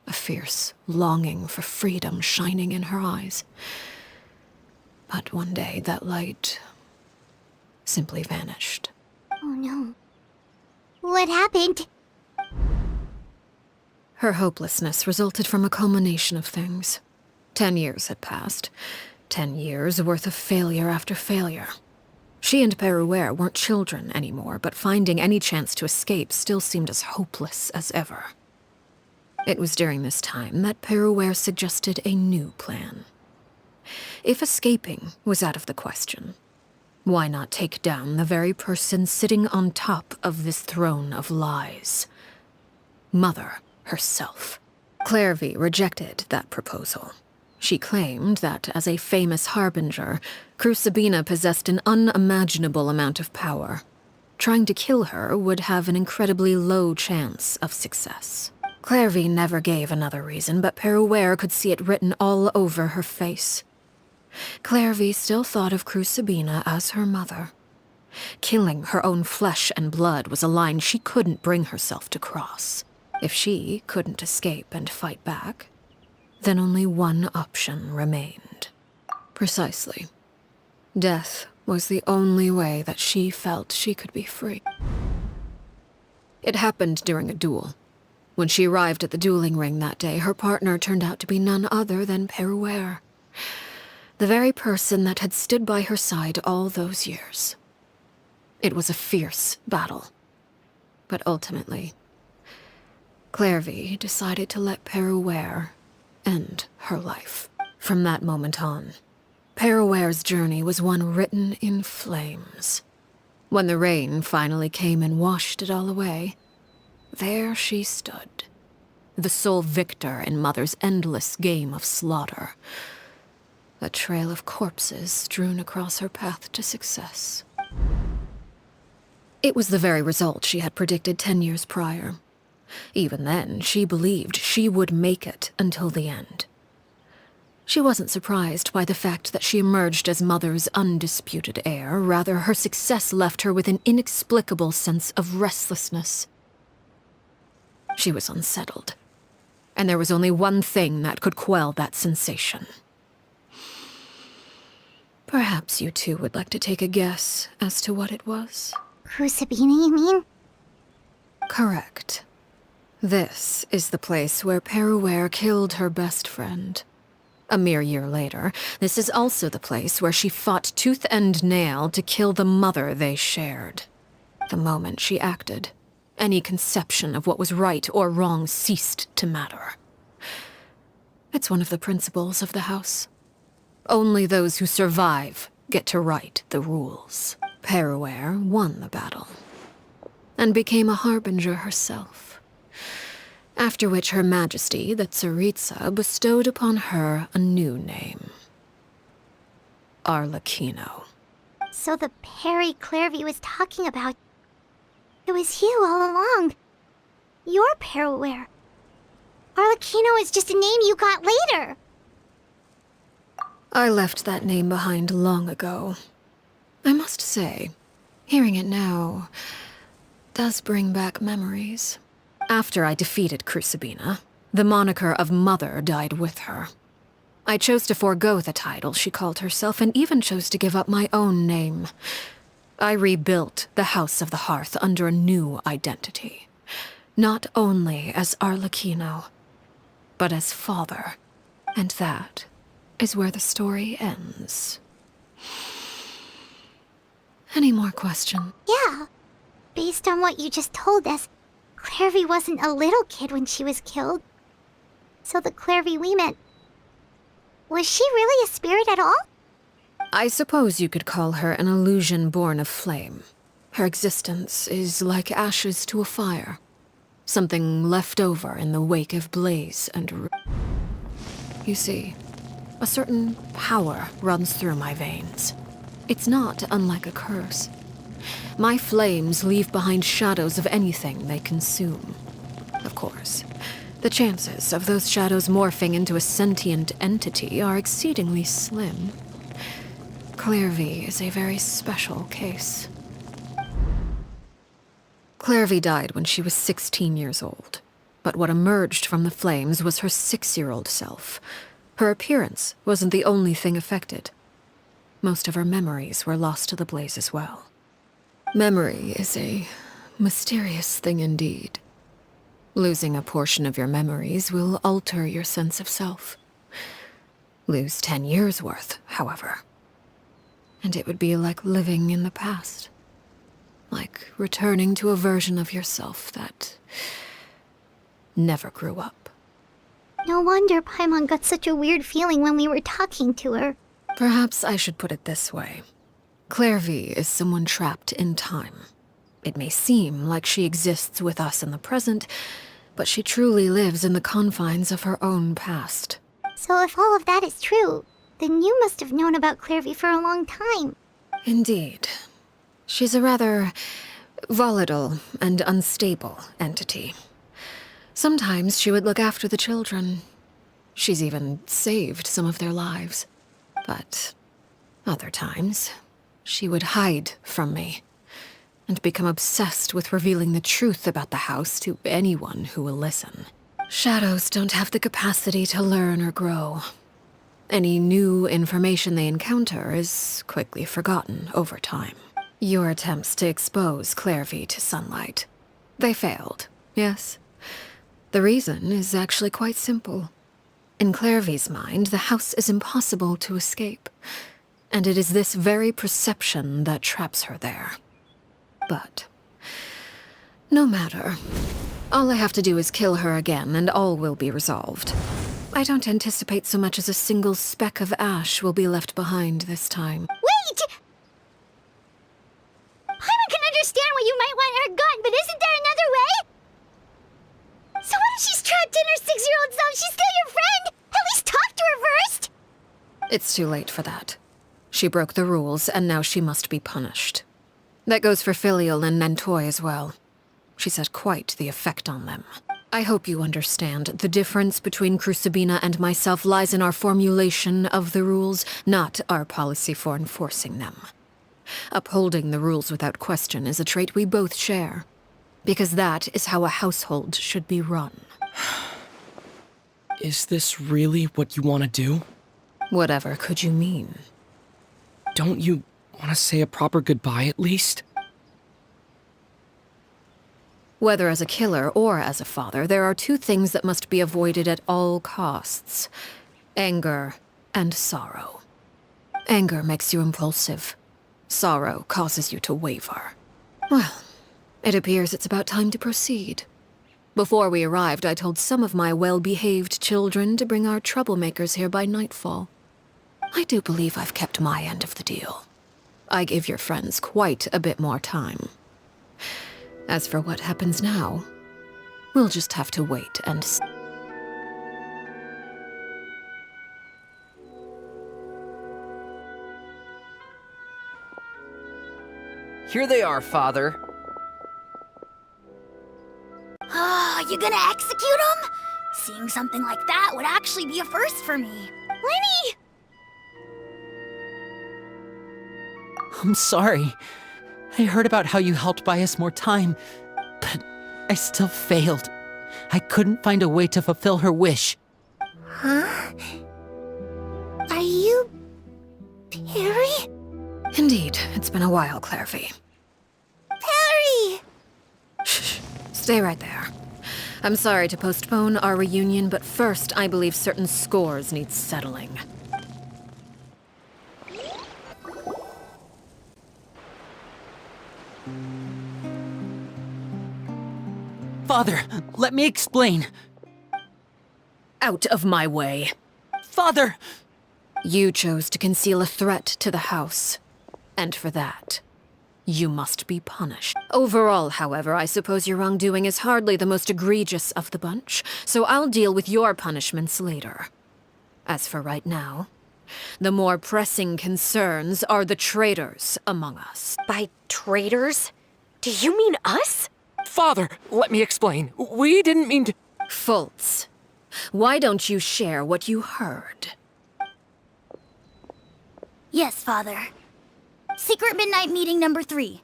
a fierce longing for freedom shining in her eyes. But one day that light simply vanished. Oh no. What happened? Her hopelessness resulted from a culmination of things. 10 years had passed. 10 years worth of failure after failure. She and Perouer weren't children anymore, but finding any chance to escape still seemed as hopeless as ever. It was during this time that Perouer suggested a new plan. If escaping was out of the question, why not take down the very person sitting on top of this throne of lies? Mother herself. Clairvy rejected that proposal. She claimed that, as a famous harbinger, Crucibina possessed an unimaginable amount of power. Trying to kill her would have an incredibly low chance of success. Clairvy never gave another reason, but Perouer could see it written all over her face. Clairvy still thought of Crucibina as her mother. Killing her own flesh and blood was a line she couldn't bring herself to cross. If she couldn't escape and fight back, then only one option remained. Precisely. Death was the only way that she felt she could be free. It happened during a duel. When she arrived at the dueling ring that day, her partner turned out to be none other than Perouer. The very person that had stood by her side all those years. It was a fierce battle. But ultimately, Clairvy decided to let Perouer end her life. From that moment on, Perouer's journey was one written in flames. When the rain finally came and washed it all away, there she stood, the sole victor in Mother's endless game of slaughter. A trail of corpses strewn across her path to success. It was the very result she had predicted 10 years prior. Even then, she believed she would make it until the end. She wasn't surprised by the fact that she emerged as Mother's undisputed heir. Rather, her success left her with an inexplicable sense of restlessness. She was unsettled, and there was only one thing that could quell that sensation. Perhaps you two would like to take a guess as to what it was? Crucibina, you mean? Correct. This is the place where Perouer killed her best friend. A mere year later, this is also the place where she fought tooth and nail to kill the mother they shared. The moment she acted, any conception of what was right or wrong ceased to matter. It's one of the principles of the house. Only those who survive get to write the rules. Perouer won the battle, and became a harbinger herself. After which Her Majesty, the Tsaritsa, bestowed upon her a new name. Arlecchino. So the Perry Clairvy was talking about... It was you all along. You're Perouer. Arlecchino is just a name you got later. I left that name behind long ago. I must say, hearing it now does bring back memories. After I defeated Crucibina, the moniker of Mother died with her. I chose to forego the title she called herself and even chose to give up my own name. I rebuilt the House of the Hearth under a new identity. Not only as Arlecchino, but as father. And that is where the story ends. Any more questions? Yeah. Based on what you just told us, Clairvy wasn't a little kid when she was killed. So the Clairvy we met... Was she really a spirit at all? I suppose you could call her an illusion born of flame. Her existence is like ashes to a fire. Something left over in the wake of blaze and... You see, a certain power runs through my veins. It's not unlike a curse. My flames leave behind shadows of anything they consume. Of course, the chances of those shadows morphing into a sentient entity are exceedingly slim. Clairvy is a very special case. Clairvy died when she was 16 years old. But what emerged from the flames was her 6-year-old self. Her appearance wasn't the only thing affected. Most of her memories were lost to the blaze as well. Memory is a mysterious thing indeed. Losing a portion of your memories will alter your sense of self. Lose 10 years' worth, however, and it would be like living in the past. Like returning to a version of yourself that never grew up. No wonder Paimon got such a weird feeling when we were talking to her. Perhaps I should put it this way. Clairvy is someone trapped in time. It may seem like she exists with us in the present, but she truly lives in the confines of her own past. So if all of that is true, then you must have known about Clairvy for a long time. Indeed. She's a rather volatile and unstable entity. Sometimes she would look after the children. She's even saved some of their lives. But other times, she would hide from me and become obsessed with revealing the truth about the house to anyone who will listen. Shadows don't have the capacity to learn or grow. Any new information they encounter is quickly forgotten over time. Your attempts to expose Clairvy to sunlight. They failed, yes? The reason is actually quite simple. In Clairvy's mind, the house is impossible to escape, and it is this very perception that traps her there. But no matter. All I have to do is kill her again, and all will be resolved. I don't anticipate so much as a single speck of ash will be left behind this time. Wait! Paimon can understand why you might want her gone, but isn't there another way? So what if she's trapped in her 6-year-old self? She's still your friend! At least talk to her first! It's too late for that. She broke the rules, and now she must be punished. That goes for Filial and Nantoy as well. She's had quite the effect on them. I hope you understand. The difference between Crucibina and myself lies in our formulation of the rules, not our policy for enforcing them. Upholding the rules without question is a trait we both share, because that is how a household should be run. Is this really what you want to do? Whatever could you mean? Don't you want to say a proper goodbye at least? Whether as a killer or as a father, there are two things that must be avoided at all costs: anger and sorrow. Anger makes you impulsive. Sorrow causes you to waver. Well, it appears it's about time to proceed. Before we arrived, I told some of my well-behaved children to bring our troublemakers here by nightfall. I do believe I've kept my end of the deal. I gave your friends quite a bit more time. As for what happens now, we'll just have to wait and see. Here they are, Father. You gonna execute him? Seeing something like that would actually be a first for me. Lenny! I'm sorry. I heard about how you helped buy us more time, but I still failed. I couldn't find a way to fulfill her wish. Huh? Are you... Perry? Indeed, it's been a while, Clairvy. Harry! Shh, stay right there. I'm sorry to postpone our reunion, but first, I believe certain scores need settling. Father, let me explain. Out of my way. Father! You chose to conceal a threat to the house. And for that, you must be punished. Overall, however, I suppose your wrongdoing is hardly the most egregious of the bunch, so I'll deal with your punishments later. As for right now, the more pressing concerns are the traitors among us. By traitors? Do you mean us? Father, let me explain. We didn't mean to. Fultz, why don't you share what you heard? Yes, Father. Secret Midnight Meeting number 3.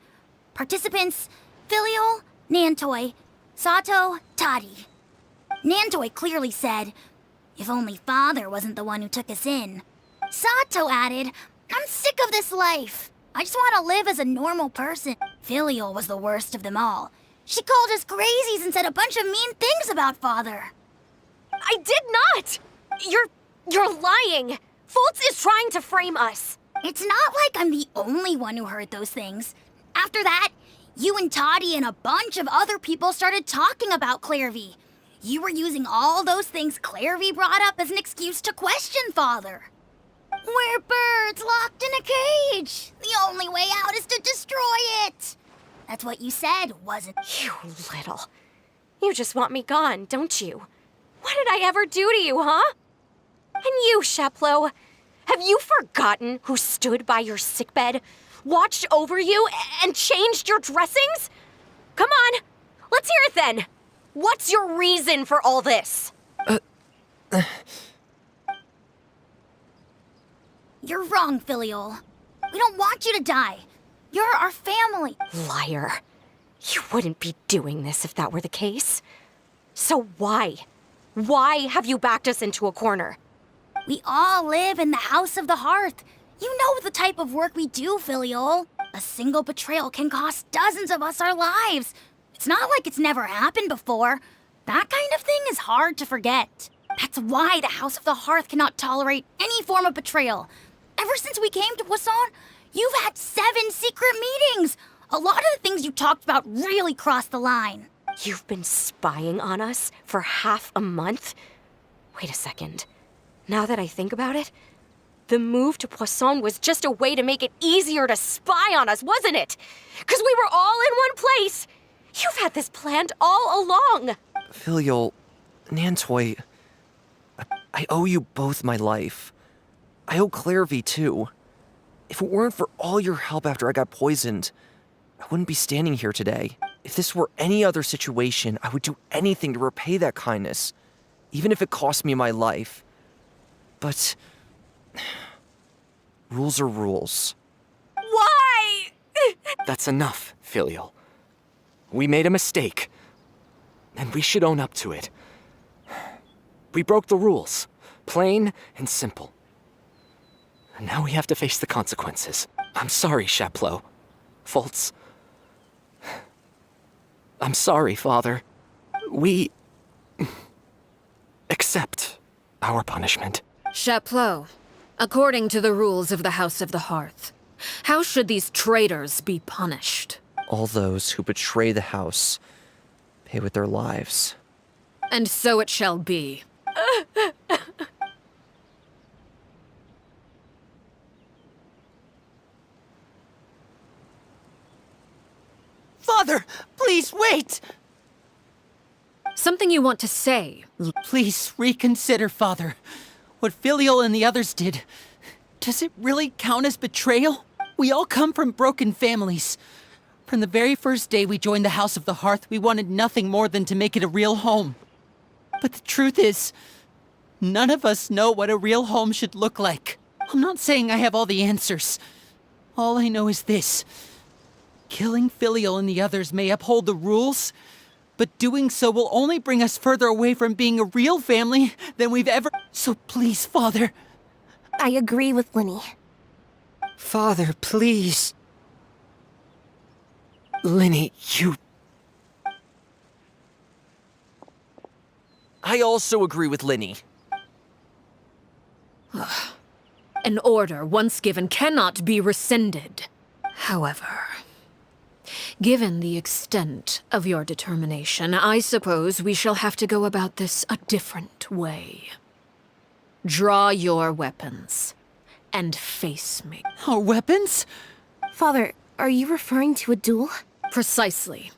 Participants, Filial, Nantoy, Sato, Toddy. Nantoy clearly said, if only Father wasn't the one who took us in. Sato added, I'm sick of this life. I just want to live as a normal person. Filial was the worst of them all. She called us crazies and said a bunch of mean things about Father. I did not! You're lying! Fultz is trying to frame us. It's not like I'm the only one who heard those things. After that, you and Toddy and a bunch of other people started talking about Clairvy. You were using all those things Clairvy brought up as an excuse to question Father. We're birds locked in a cage. The only way out is to destroy it. That's what you said, wasn't it? You little. You just want me gone, don't you? What did I ever do to you, huh? And you, Sheplo, have you forgotten who stood by your sickbed, watched over you, and changed your dressings? Come on, let's hear it then. What's your reason for all this? You're wrong, Filial. We don't want you to die. You're our family. Liar. You wouldn't be doing this if that were the case. So why? Why have you backed us into a corner? We all live in the House of the Hearth. You know the type of work we do, Filial. A single betrayal can cost dozens of us our lives. It's not like it's never happened before. That kind of thing is hard to forget. That's why the House of the Hearth cannot tolerate any form of betrayal. Ever since we came to Poisson, you've had 7 secret meetings. A lot of the things you talked about really crossed the line. You've been spying on us for half a month? Wait a second. Now that I think about it, the move to Poisson was just a way to make it easier to spy on us, wasn't it? Because we were all in one place. You've had this planned all along. Filial, Nantoy, I owe you both my life. I owe Clairvy too. If it weren't for all your help after I got poisoned, I wouldn't be standing here today. If this were any other situation, I would do anything to repay that kindness, even if it cost me my life. But rules are rules. Why? That's enough, Filial. We made a mistake, and we should own up to it. We broke the rules, plain and simple. And now we have to face the consequences. I'm sorry, Sheplo. Fultz. I'm sorry, Father. We accept our punishment. Sheplo, according to the rules of the House of the Hearth, how should these traitors be punished? All those who betray the house pay with their lives. And so it shall be. Father, please wait! Something you want to say? Please reconsider, Father. What Filial and the others did, does it really count as betrayal? We all come from broken families. From the very first day we joined the House of the Hearth, we wanted nothing more than to make it a real home. But the truth is, none of us know what a real home should look like. I'm not saying I have all the answers. All I know is this. Killing Filial and the others may uphold the rules, but doing so will only bring us further away from being a real family than we've ever... So please, Father. I agree with Linny. Father, please. Linny, you... I also agree with Linny. An order once given cannot be rescinded. However, given the extent of your determination, I suppose we shall have to go about this a different way. Draw your weapons and face me. Our weapons? Father, are you referring to a duel? Precisely.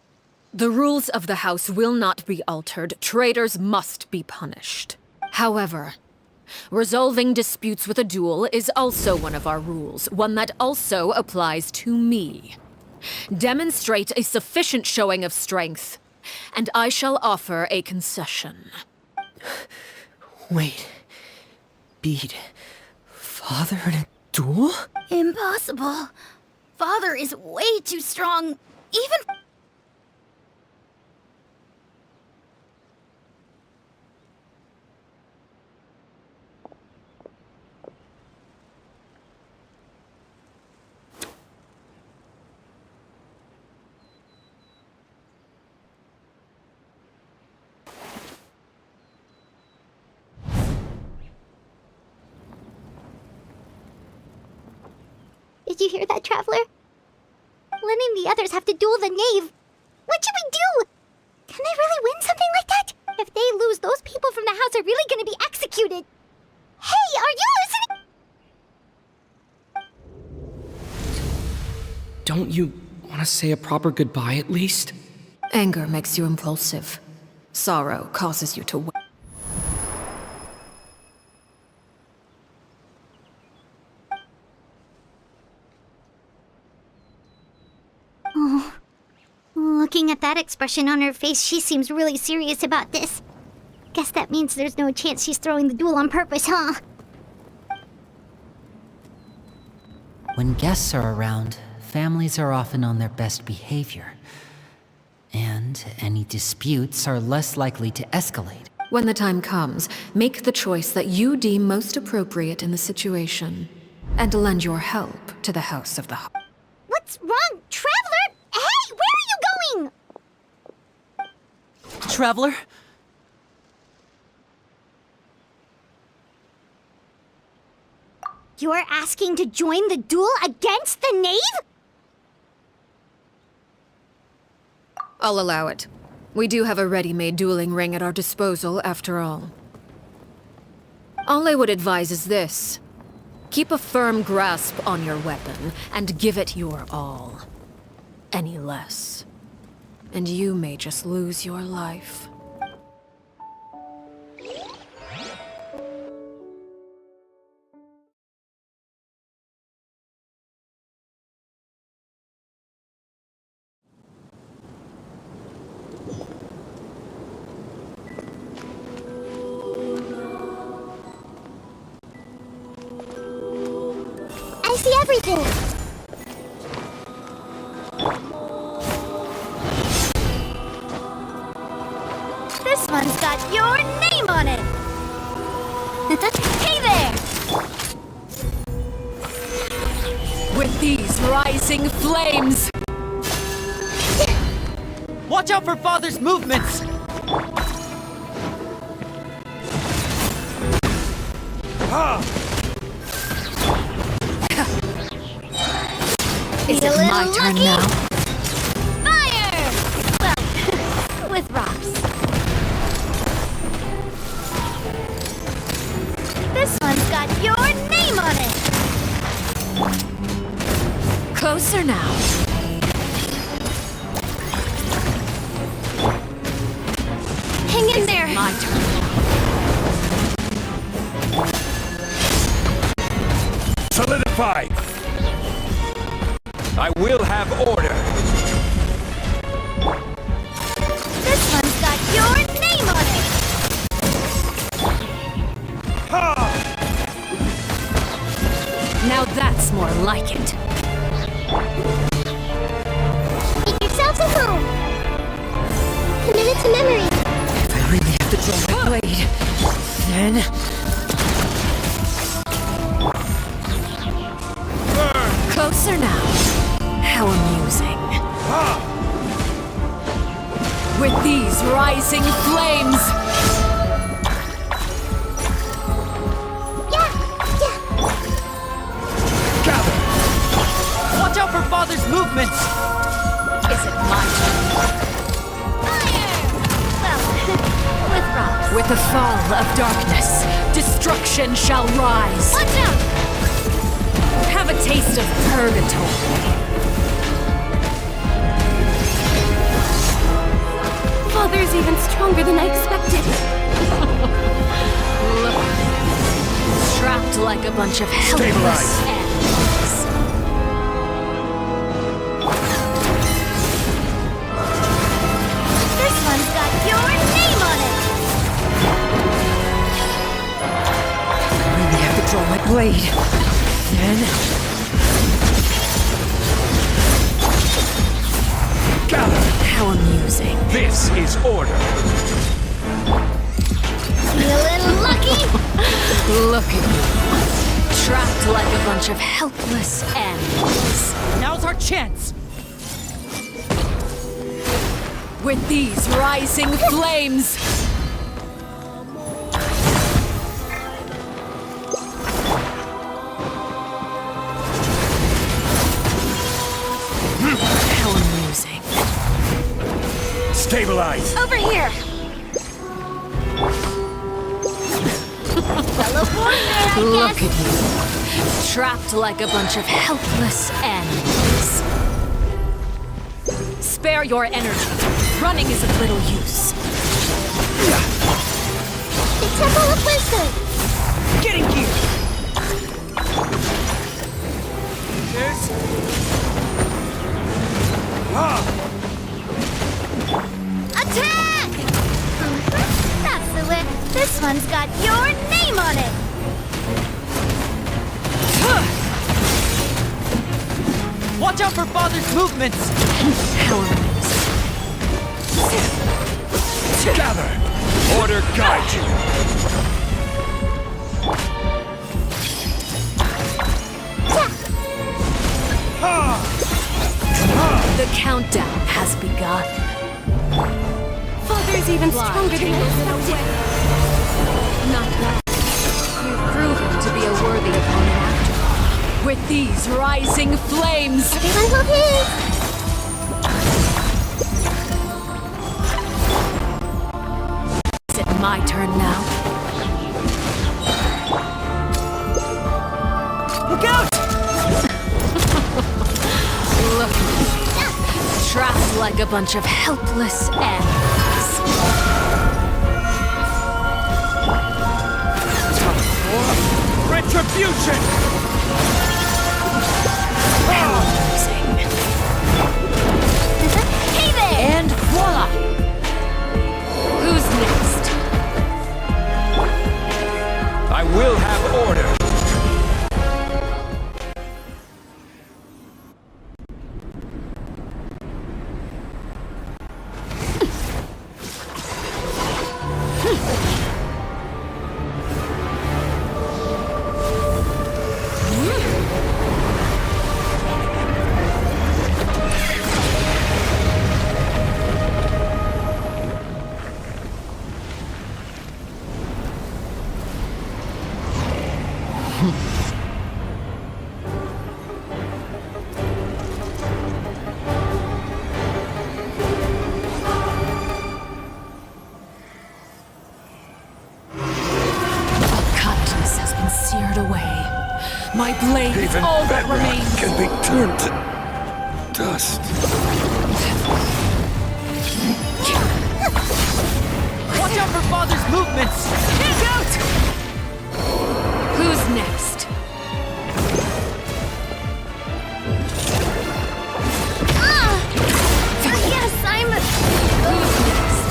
The rules of the house will not be altered. Traitors must be punished. However, resolving disputes with a duel is also one of our rules, one that also applies to me. Demonstrate a sufficient showing of strength, and I shall offer a concession. Wait. Beat... Father in a duel? Impossible. Father is way too strong, even... Did you hear that, Traveler? Lenny and the others have to duel the knave. What should we do? Can they really win something like that? If they lose, those people from the house are really gonna be executed. Hey, are you listening? Don't you want to say a proper goodbye at least? Anger makes you impulsive. Sorrow causes you to wait. Looking at that expression on her face, she seems really serious about this. Guess that means there's no chance she's throwing the duel on purpose, huh? When guests are around, families are often on their best behavior. And any disputes are less likely to escalate. When the time comes, make the choice that you deem most appropriate in the situation, and lend your help to the House of the Heart. What's wrong, Traveler? Hey, where are you going? Traveler? You're asking to join the duel against the knave? I'll allow it. We do have a ready-made dueling ring at our disposal, after all. All I would advise is this. Keep a firm grasp on your weapon, and give it your all. Any less, and you may just lose your life. I see everything! This one's got your name on it! Hey there! With these rising flames! Watch out for Father's movements! Is it my turn now? Fire! Well, with rocks. This one's got your name on it! Closer now. Hang in there! My turn. Solidify! I will have order! This one's got your name on it! Now that's more like it. rising flames! Gather! Watch out for Father's movements! Is it my turn? With rocks. With the fall of darkness, destruction shall rise. Watch out! Have a taste of purgatory. Father's even stronger than I expected. Look. Trapped like a bunch of helpless Stabilize. animals. This one's got your name on it! I really have to draw my blade. Then... Gather! How amusing. This is order. Feeling lucky? Look at you. Trapped like a bunch of helpless animals. Now's our chance! With these rising flames, how amusing. Stabilize. Over here! Teleport there, I Look guess! at you. Trapped like a bunch of helpless animals. Spare your energy. Running is of little use. The Temple of Wisdom! Getting gear! There's... Attack! That's the way. This one's got your name on it! Watch out for Father's movements! How amusing. Gather! Order guide you. The countdown has begun. Father's even stronger than I expected. Not bad. You've proven to be a worthy opponent after all. With these rising flames, Everyone hold his! is it my turn now? Look out! Look, trapped like a bunch of helpless animals. Retribution! How amusing. Hey there! And voila! Who's next? I will have order. Kindness has been seared away. My blade is Even all that bedrock remains. can be turned to dust. Watch out for Father's movements! Hands out! Who's next? Yes, I'm... Who's next?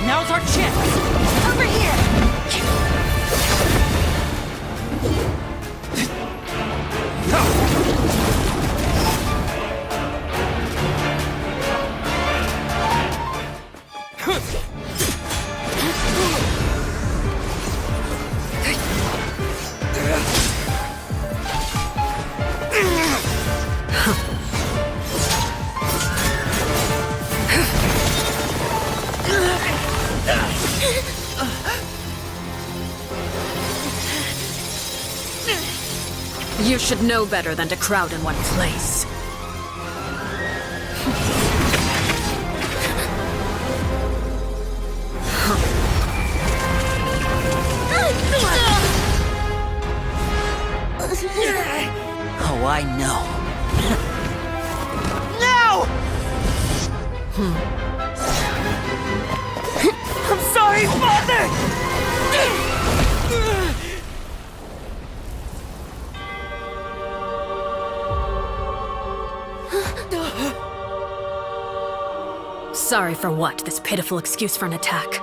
Now's our chance! Over here! You should know better than to crowd in one place. Oh, I know. I'm sorry, Father! Sorry for what? This pitiful excuse for an attack.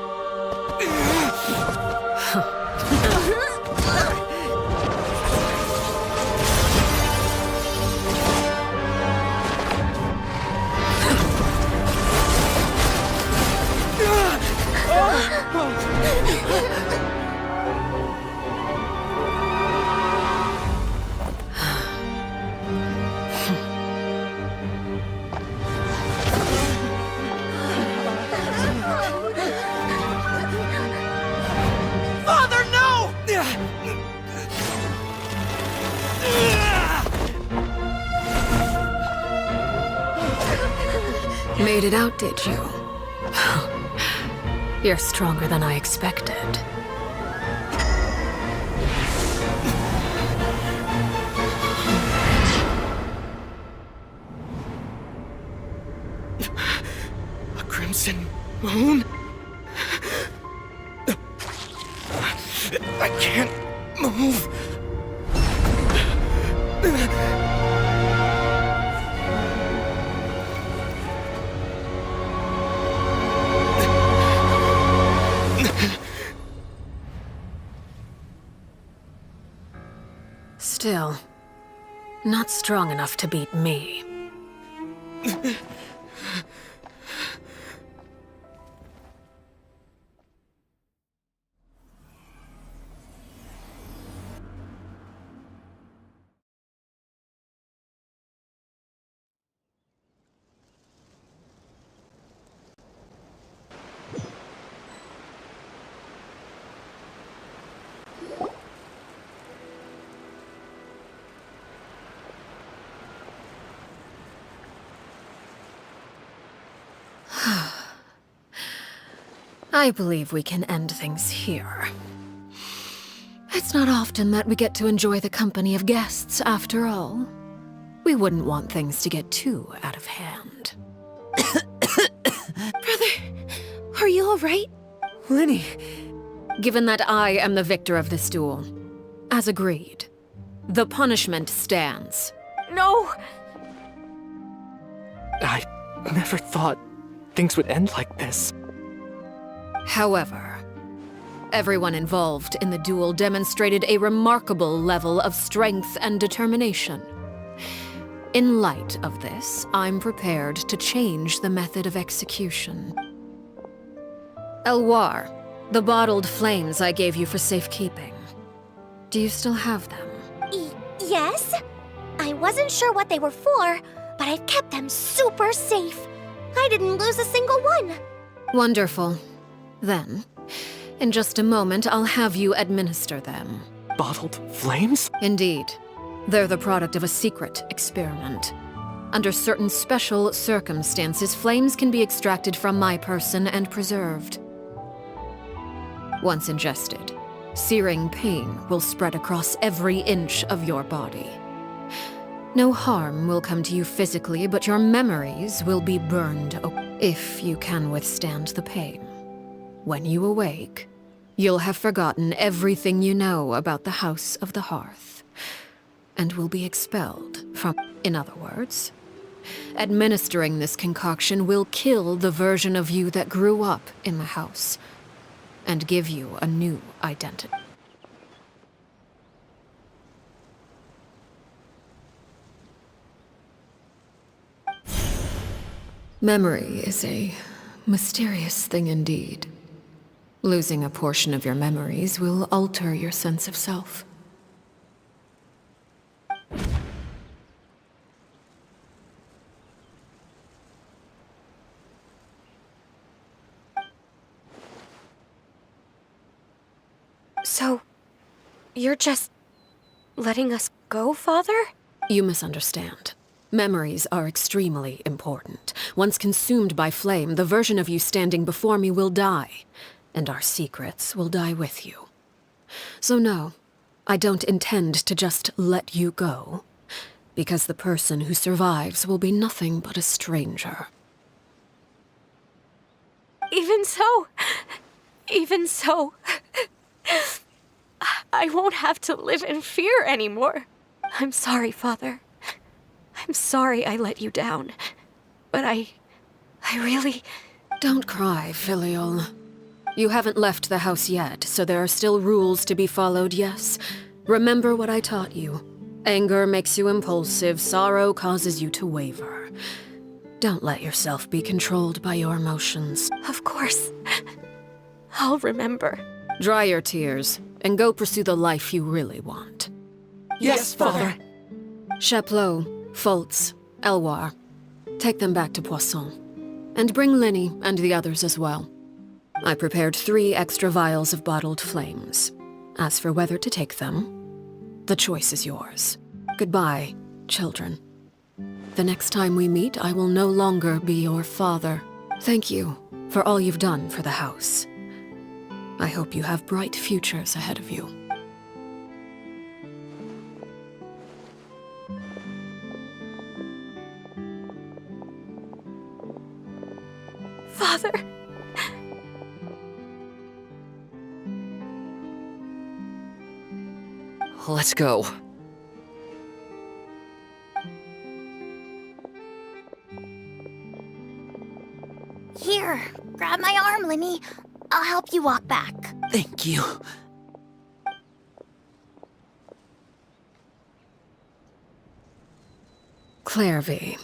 Father, no! Made it out, did you? You're stronger than I expected. A crimson moon? I can't move. Still, not strong enough to beat me. I believe we can end things here. It's not often that we get to enjoy the company of guests, after all. We wouldn't want things to get too out of hand. Brother, are you alright? Lenny. Given that I am the victor of this duel, as agreed, the punishment stands. No! I never thought things would end like this. However, everyone involved in the duel demonstrated a remarkable level of strength and determination. In light of this, I'm prepared to change the method of execution. Elwar, the bottled flames I gave you for safekeeping. Do you still have them? Yes? I wasn't sure what they were for, but I've kept them super safe. I didn't lose a single one. Wonderful. Then, in just a moment, I'll have you administer them. Bottled flames? Indeed. They're the product of a secret experiment. Under certain special circumstances, flames can be extracted from my person and preserved. Once ingested, searing pain will spread across every inch of your body. No harm will come to you physically, but your memories will be burned if you can withstand the pain. When you awake, you'll have forgotten everything you know about the House of the Hearth, and will be expelled from... In other words, administering this concoction will kill the version of you that grew up in the house, and give you a new identity. Memory is a mysterious thing indeed. Losing a portion of your memories will alter your sense of self. So, you're just letting us go, Father? You misunderstand. Memories are extremely important. Once consumed by flame, the version of you standing before me will die, and our secrets will die with you. So no, I don't intend to just let you go, because the person who survives will be nothing but a stranger. Even so, I won't have to live in fear anymore. I'm sorry, Father. I'm sorry I let you down. But I really... Don't cry, Filial. You haven't left the house yet, so there are still rules to be followed, yes? Remember what I taught you. Anger makes you impulsive, sorrow causes you to waver. Don't let yourself be controlled by your emotions. Of course. I'll remember. Dry your tears, and go pursue the life you really want. Yes, Father. Chaplot, Foltz, Elwar, take them back to Poisson. And bring Lenny and the others as well. I prepared 3 extra vials of bottled flames. As for whether to take them, the choice is yours. Goodbye, children. The next time we meet, I will no longer be your father. Thank you for all you've done for the house. I hope you have bright futures ahead of you. Father! Let's go. Here, grab my arm, Lenny. I'll help you walk back. Thank you. Clairvy.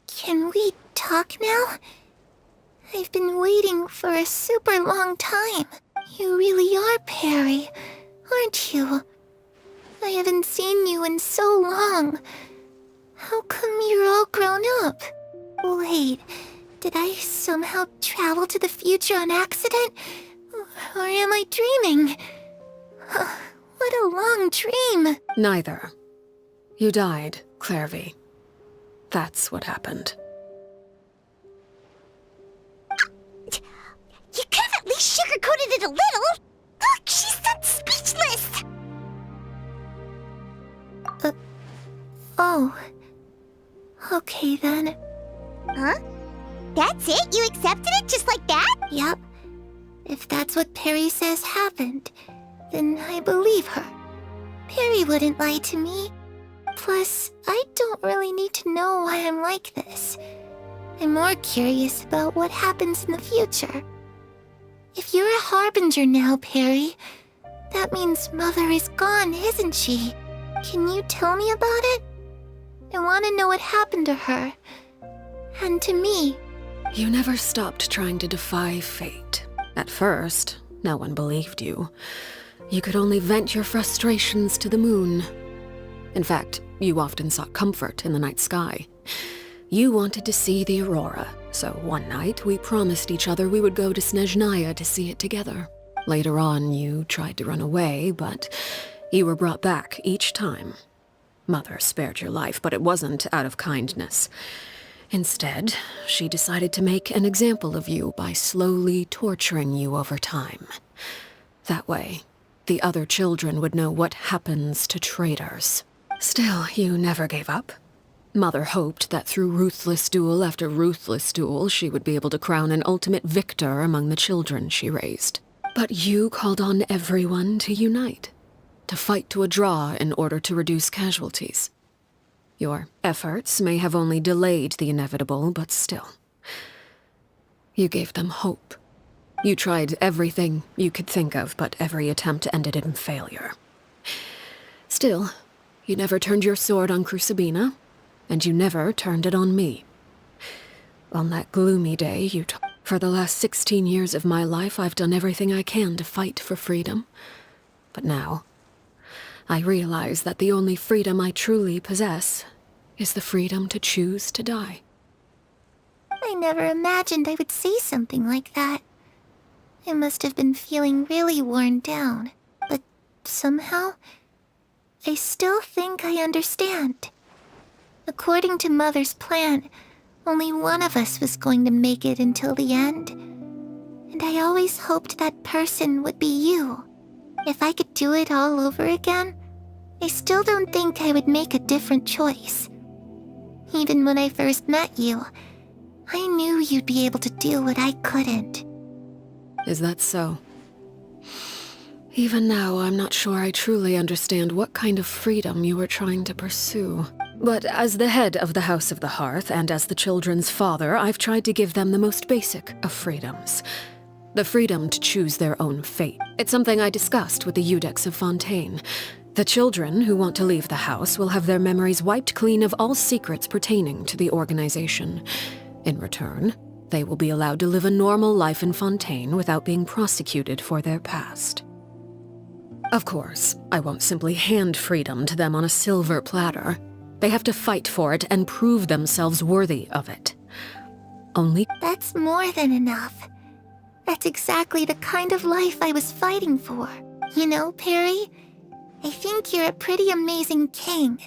Can we talk now? I've been waiting for a super long time. You really are Perry, aren't you? I haven't seen you in so long. How come you're all grown up? Wait, did I somehow travel to the future on accident? Or am I dreaming? What a long dream. Neither. You died, Clairvy. That's what happened. You could have at least sugarcoated it a little. Look, she's done speechless. Oh. Okay then. Huh? That's it? You accepted it just like that? Yep. If that's what Perry says happened, then I believe her. Perry wouldn't lie to me. Plus, I don't really need to know why I'm like this. I'm more curious about what happens in the future. If you're a harbinger now, Perry, that means Mother is gone, isn't she? Can you tell me about it? I want to know what happened to her. And to me. You never stopped trying to defy fate. At first, no one believed you. You could only vent your frustrations to the moon. In fact, you often sought comfort in the night sky. You wanted to see the aurora, so one night we promised each other we would go to Snezhnaya to see it together. Later on, you tried to run away, but you were brought back each time. Mother spared your life, but it wasn't out of kindness. Instead, she decided to make an example of you by slowly torturing you over time. That way, the other children would know what happens to traitors. Still, you never gave up. Mother hoped that through ruthless duel after ruthless duel, she would be able to crown an ultimate victor among the children she raised. But you called on everyone to unite, to fight to a draw in order to reduce casualties. Your efforts may have only delayed the inevitable, but still. You gave them hope. You tried everything you could think of, but every attempt ended in failure. Still, you never turned your sword on Crucibina, and you never turned it on me. On that gloomy day, you for the last 16 years of my life, I've done everything I can to fight for freedom. But now, I realize that the only freedom I truly possess is the freedom to choose to die. I never imagined I would say something like that. I must have been feeling really worn down, but somehow, I still think I understand. According to Mother's plan, only one of us was going to make it until the end. And I always hoped that person would be you. If I could do it all over again, I still don't think I would make a different choice. Even when I first met you, I knew you'd be able to do what I couldn't. Is that so? Even now, I'm not sure I truly understand what kind of freedom you were trying to pursue. But as the head of the House of the Hearth, and as the children's father, I've tried to give them the most basic of freedoms. The freedom to choose their own fate. It's something I discussed with the Iudex of Fontaine. The children who want to leave the house will have their memories wiped clean of all secrets pertaining to the organization. In return, they will be allowed to live a normal life in Fontaine without being prosecuted for their past. Of course, I won't simply hand freedom to them on a silver platter. They have to fight for it and prove themselves worthy of it. Only— That's more than enough. That's exactly the kind of life I was fighting for. You know, Perry, I think you're a pretty amazing king,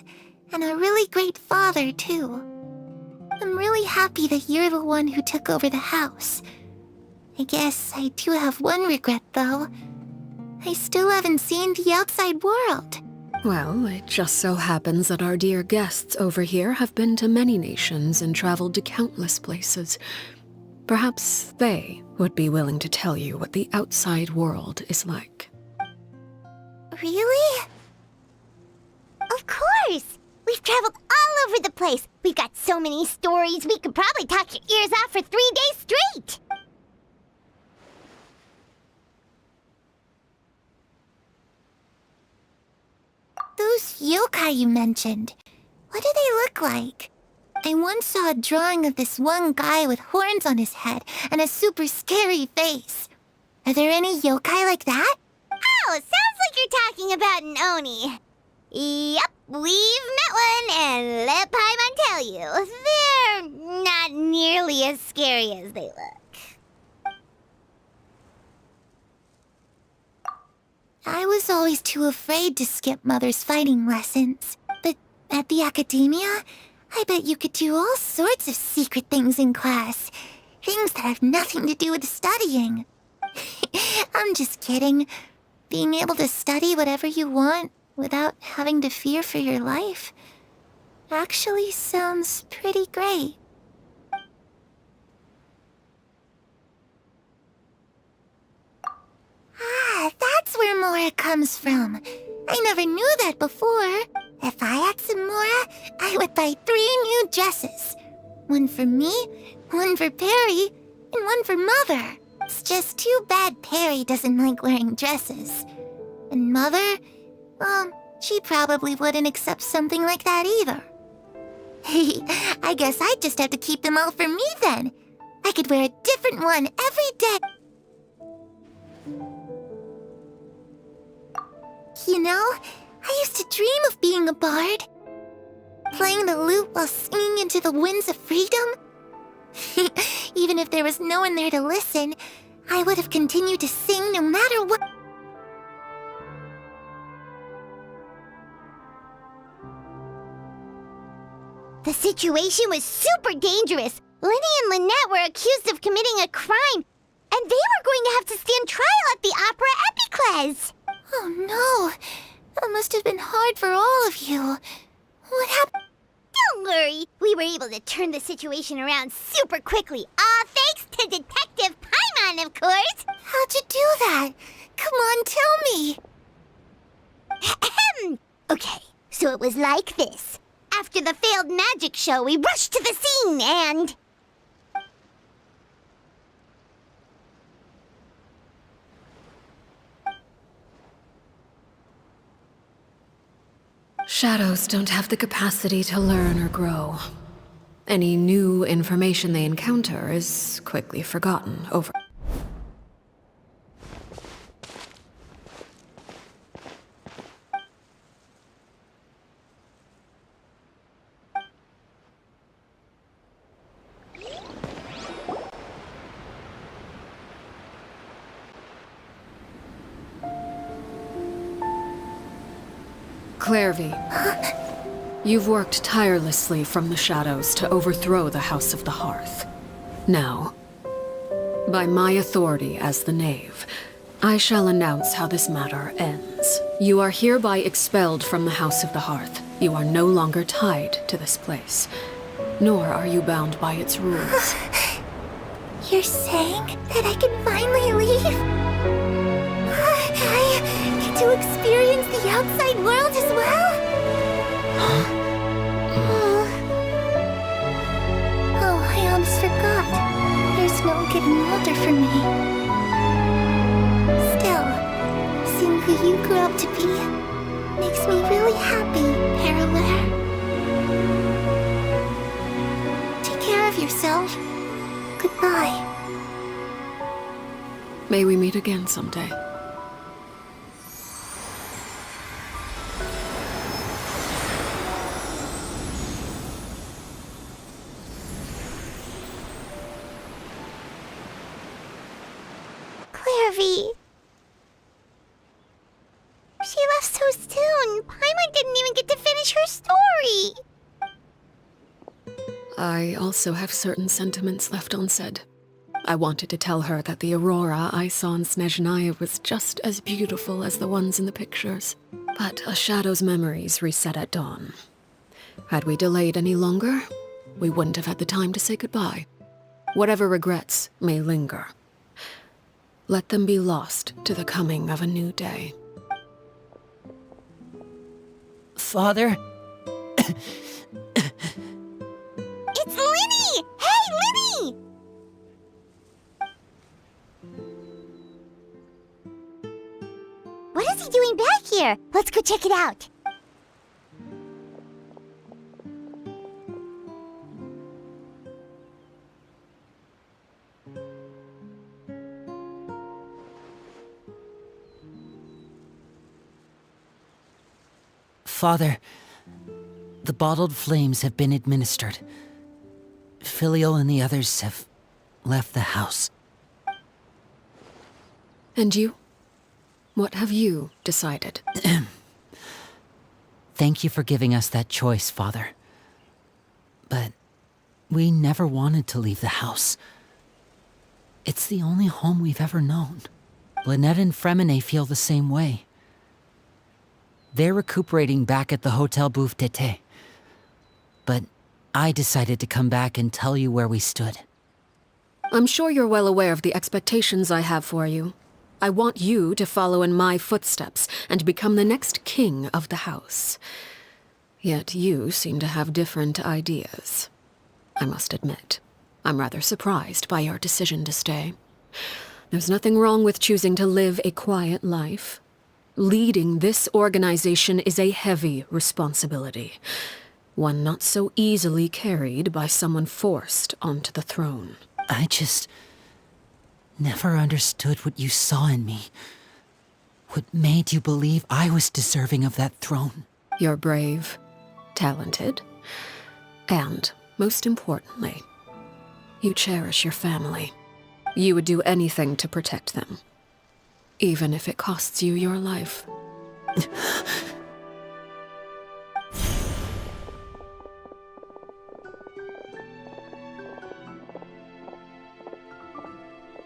and a really great father, too. I'm really happy that you're the one who took over the house. I guess I do have one regret, though. I still haven't seen the outside world. Well, it just so happens that our dear guests over here have been to many nations and traveled to countless places. Perhaps they would be willing to tell you what the outside world is like. Really? Of course! We've traveled all over the place. We've got so many stories, we could probably talk your ears off for 3 days straight. Those yokai you mentioned, what do they look like? I once saw a drawing of this one guy with horns on his head and a super scary face. Are there any yokai like that? Oh, sounds like you're talking about an Oni. Yep, we've met one, and let Paimon tell you, they're not nearly as scary as they look. I was always too afraid to skip Mother's fighting lessons. But at the academia, I bet you could do all sorts of secret things in class. Things that have nothing to do with studying. I'm just kidding. Being able to study whatever you want without having to fear for your life actually sounds pretty great. Ah, that's where Mora comes from. I never knew that before. If I had some Mora, I would buy 3 new dresses. One for me, one for Perry, and one for Mother. It's just too bad Perry doesn't like wearing dresses. And Mother, well, she probably wouldn't accept something like that either. I guess I'd just have to keep them all for me then. I could wear a different one every day. You know, I used to dream of being a bard. Playing the lute while singing into the winds of freedom. Even if there was no one there to listen, I would have continued to sing no matter what. The situation was super dangerous. Lenny and Lynette were accused of committing a crime, and they were going to have to stand trial at the Opera Epicles. Oh no, that must have been hard for all of you. What happened? Don't worry, we were able to turn the situation around super quickly. All thanks to Detective Paimon, of course. How'd you do that? Come on, tell me. Okay, so it was like this. After the failed magic show, we rushed to the scene and... Shadows don't have the capacity to learn or grow. Any new information they encounter is quickly forgotten over. Clairvy, you've worked tirelessly from the shadows to overthrow the House of the Hearth. Now, by my authority as the Knave, I shall announce how this matter ends. You are hereby expelled from the House of the Hearth. You are no longer tied to this place, nor are you bound by its rules. You're saying that I can finally leave? I get to experience the outside world as well? Oh, I almost forgot. There's no getting older for me. Still, seeing who you grew up to be makes me really happy, Parallel. Take care of yourself. Goodbye. May we meet again someday. Clairvy. She left so soon. Paimon didn't even get to finish her story. I also have certain sentiments left unsaid. I wanted to tell her that the aurora I saw in Snezhnaya was just as beautiful as the ones in the pictures. But a shadow's memories reset at dawn. Had we delayed any longer, we wouldn't have had the time to say goodbye. Whatever regrets may linger, let them be lost to the coming of a new day. Father? It's Linny! Hey, Linny! What is he doing back here? Let's go check it out. Father, the bottled flames have been administered. Filial and the others have left the house. And you? What have you decided? Thank you for giving us that choice, Father. But we never wanted to leave the house. It's the only home we've ever known. Lynette and Fremine feel the same way. They're recuperating back at the Hotel Bouffe d'été. But I decided to come back and tell you where we stood. I'm sure you're well aware of the expectations I have for you. I want you to follow in my footsteps and become the next king of the house. Yet you seem to have different ideas. I must admit, I'm rather surprised by your decision to stay. There's nothing wrong with choosing to live a quiet life. Leading this organization is a heavy responsibility, one not so easily carried by someone forced onto the throne. I just never understood what you saw in me. What made you believe I was deserving of that throne? You're brave, talented, and, most importantly, you cherish your family. You would do anything to protect them, even if it costs you your life.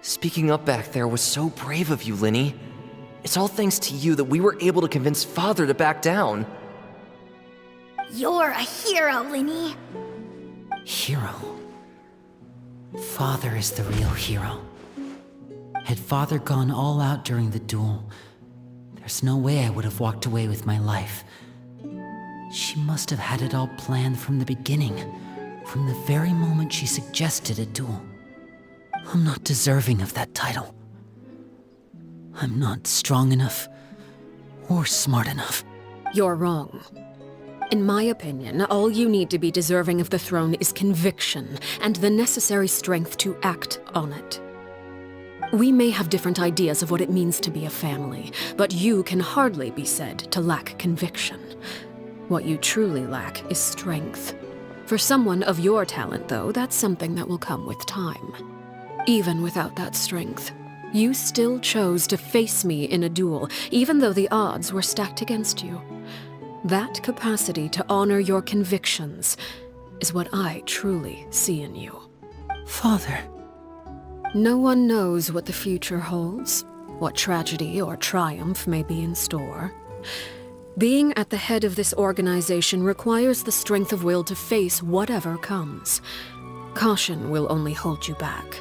Speaking up back there was so brave of you, Linny. It's all thanks to you that we were able to convince Father to back down. You're a hero, Linny. Hero? Father is the real hero. Had Father gone all out during the duel, there's no way I would have walked away with my life. She must have had it all planned from the beginning, from the very moment she suggested a duel. I'm not deserving of that title. I'm not strong enough or smart enough. You're wrong. In my opinion, all you need to be deserving of the throne is conviction and the necessary strength to act on it. We may have different ideas of what it means to be a family, but you can hardly be said to lack conviction. What you truly lack is strength. For someone of your talent, though, that's something that will come with time. Even without that strength, you still chose to face me in a duel, even though the odds were stacked against you. That capacity to honor your convictions is what I truly see in you. Father. No one knows what the future holds, what tragedy or triumph may be in store. Being at the head of this organization requires the strength of will to face whatever comes. Caution will only hold you back.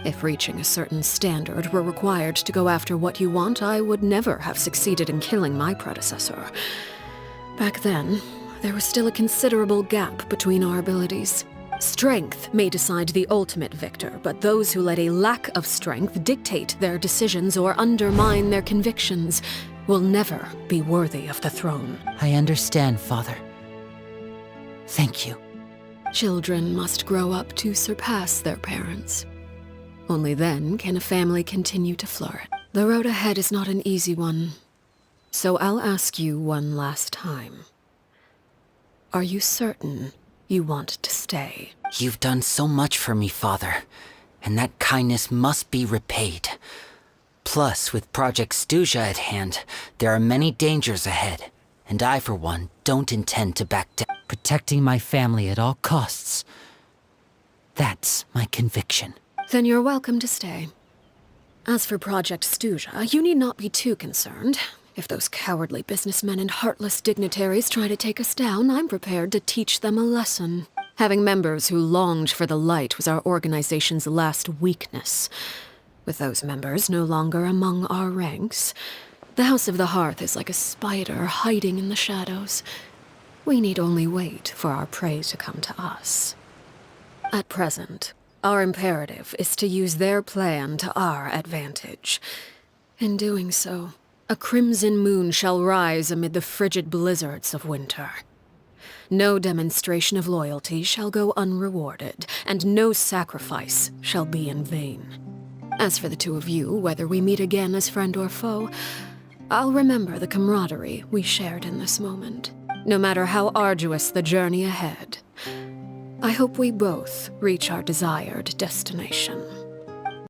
If reaching a certain standard were required to go after what you want, I would never have succeeded in killing my predecessor. Back then, there was still a considerable gap between our abilities. Strength may decide the ultimate victor, but those who let a lack of strength dictate their decisions or undermine their convictions will never be worthy of the throne. I understand, Father. Thank you. Children must grow up to surpass their parents. Only then can a family continue to flourish. The road ahead is not an easy one, so I'll ask you one last time. Are you certain you want to stay? You've done so much for me, Father, and that kindness must be repaid. Plus, with Project Stuja at hand, there are many dangers ahead, and I, for one, don't intend to back down. Protecting my family at all costs. That's my conviction. Then you're welcome to stay. As for Project Stuja, you need not be too concerned. If those cowardly businessmen and heartless dignitaries try to take us down, I'm prepared to teach them a lesson. Having members who longed for the light was our organization's last weakness. With those members no longer among our ranks, the House of the Hearth is like a spider hiding in the shadows. We need only wait for our prey to come to us. At present, our imperative is to use their plan to our advantage. In doing so, a crimson moon shall rise amid the frigid blizzards of winter. No demonstration of loyalty shall go unrewarded, and no sacrifice shall be in vain. As for the two of you, whether we meet again as friend or foe, I'll remember the camaraderie we shared in this moment. No matter how arduous the journey ahead, I hope we both reach our desired destination.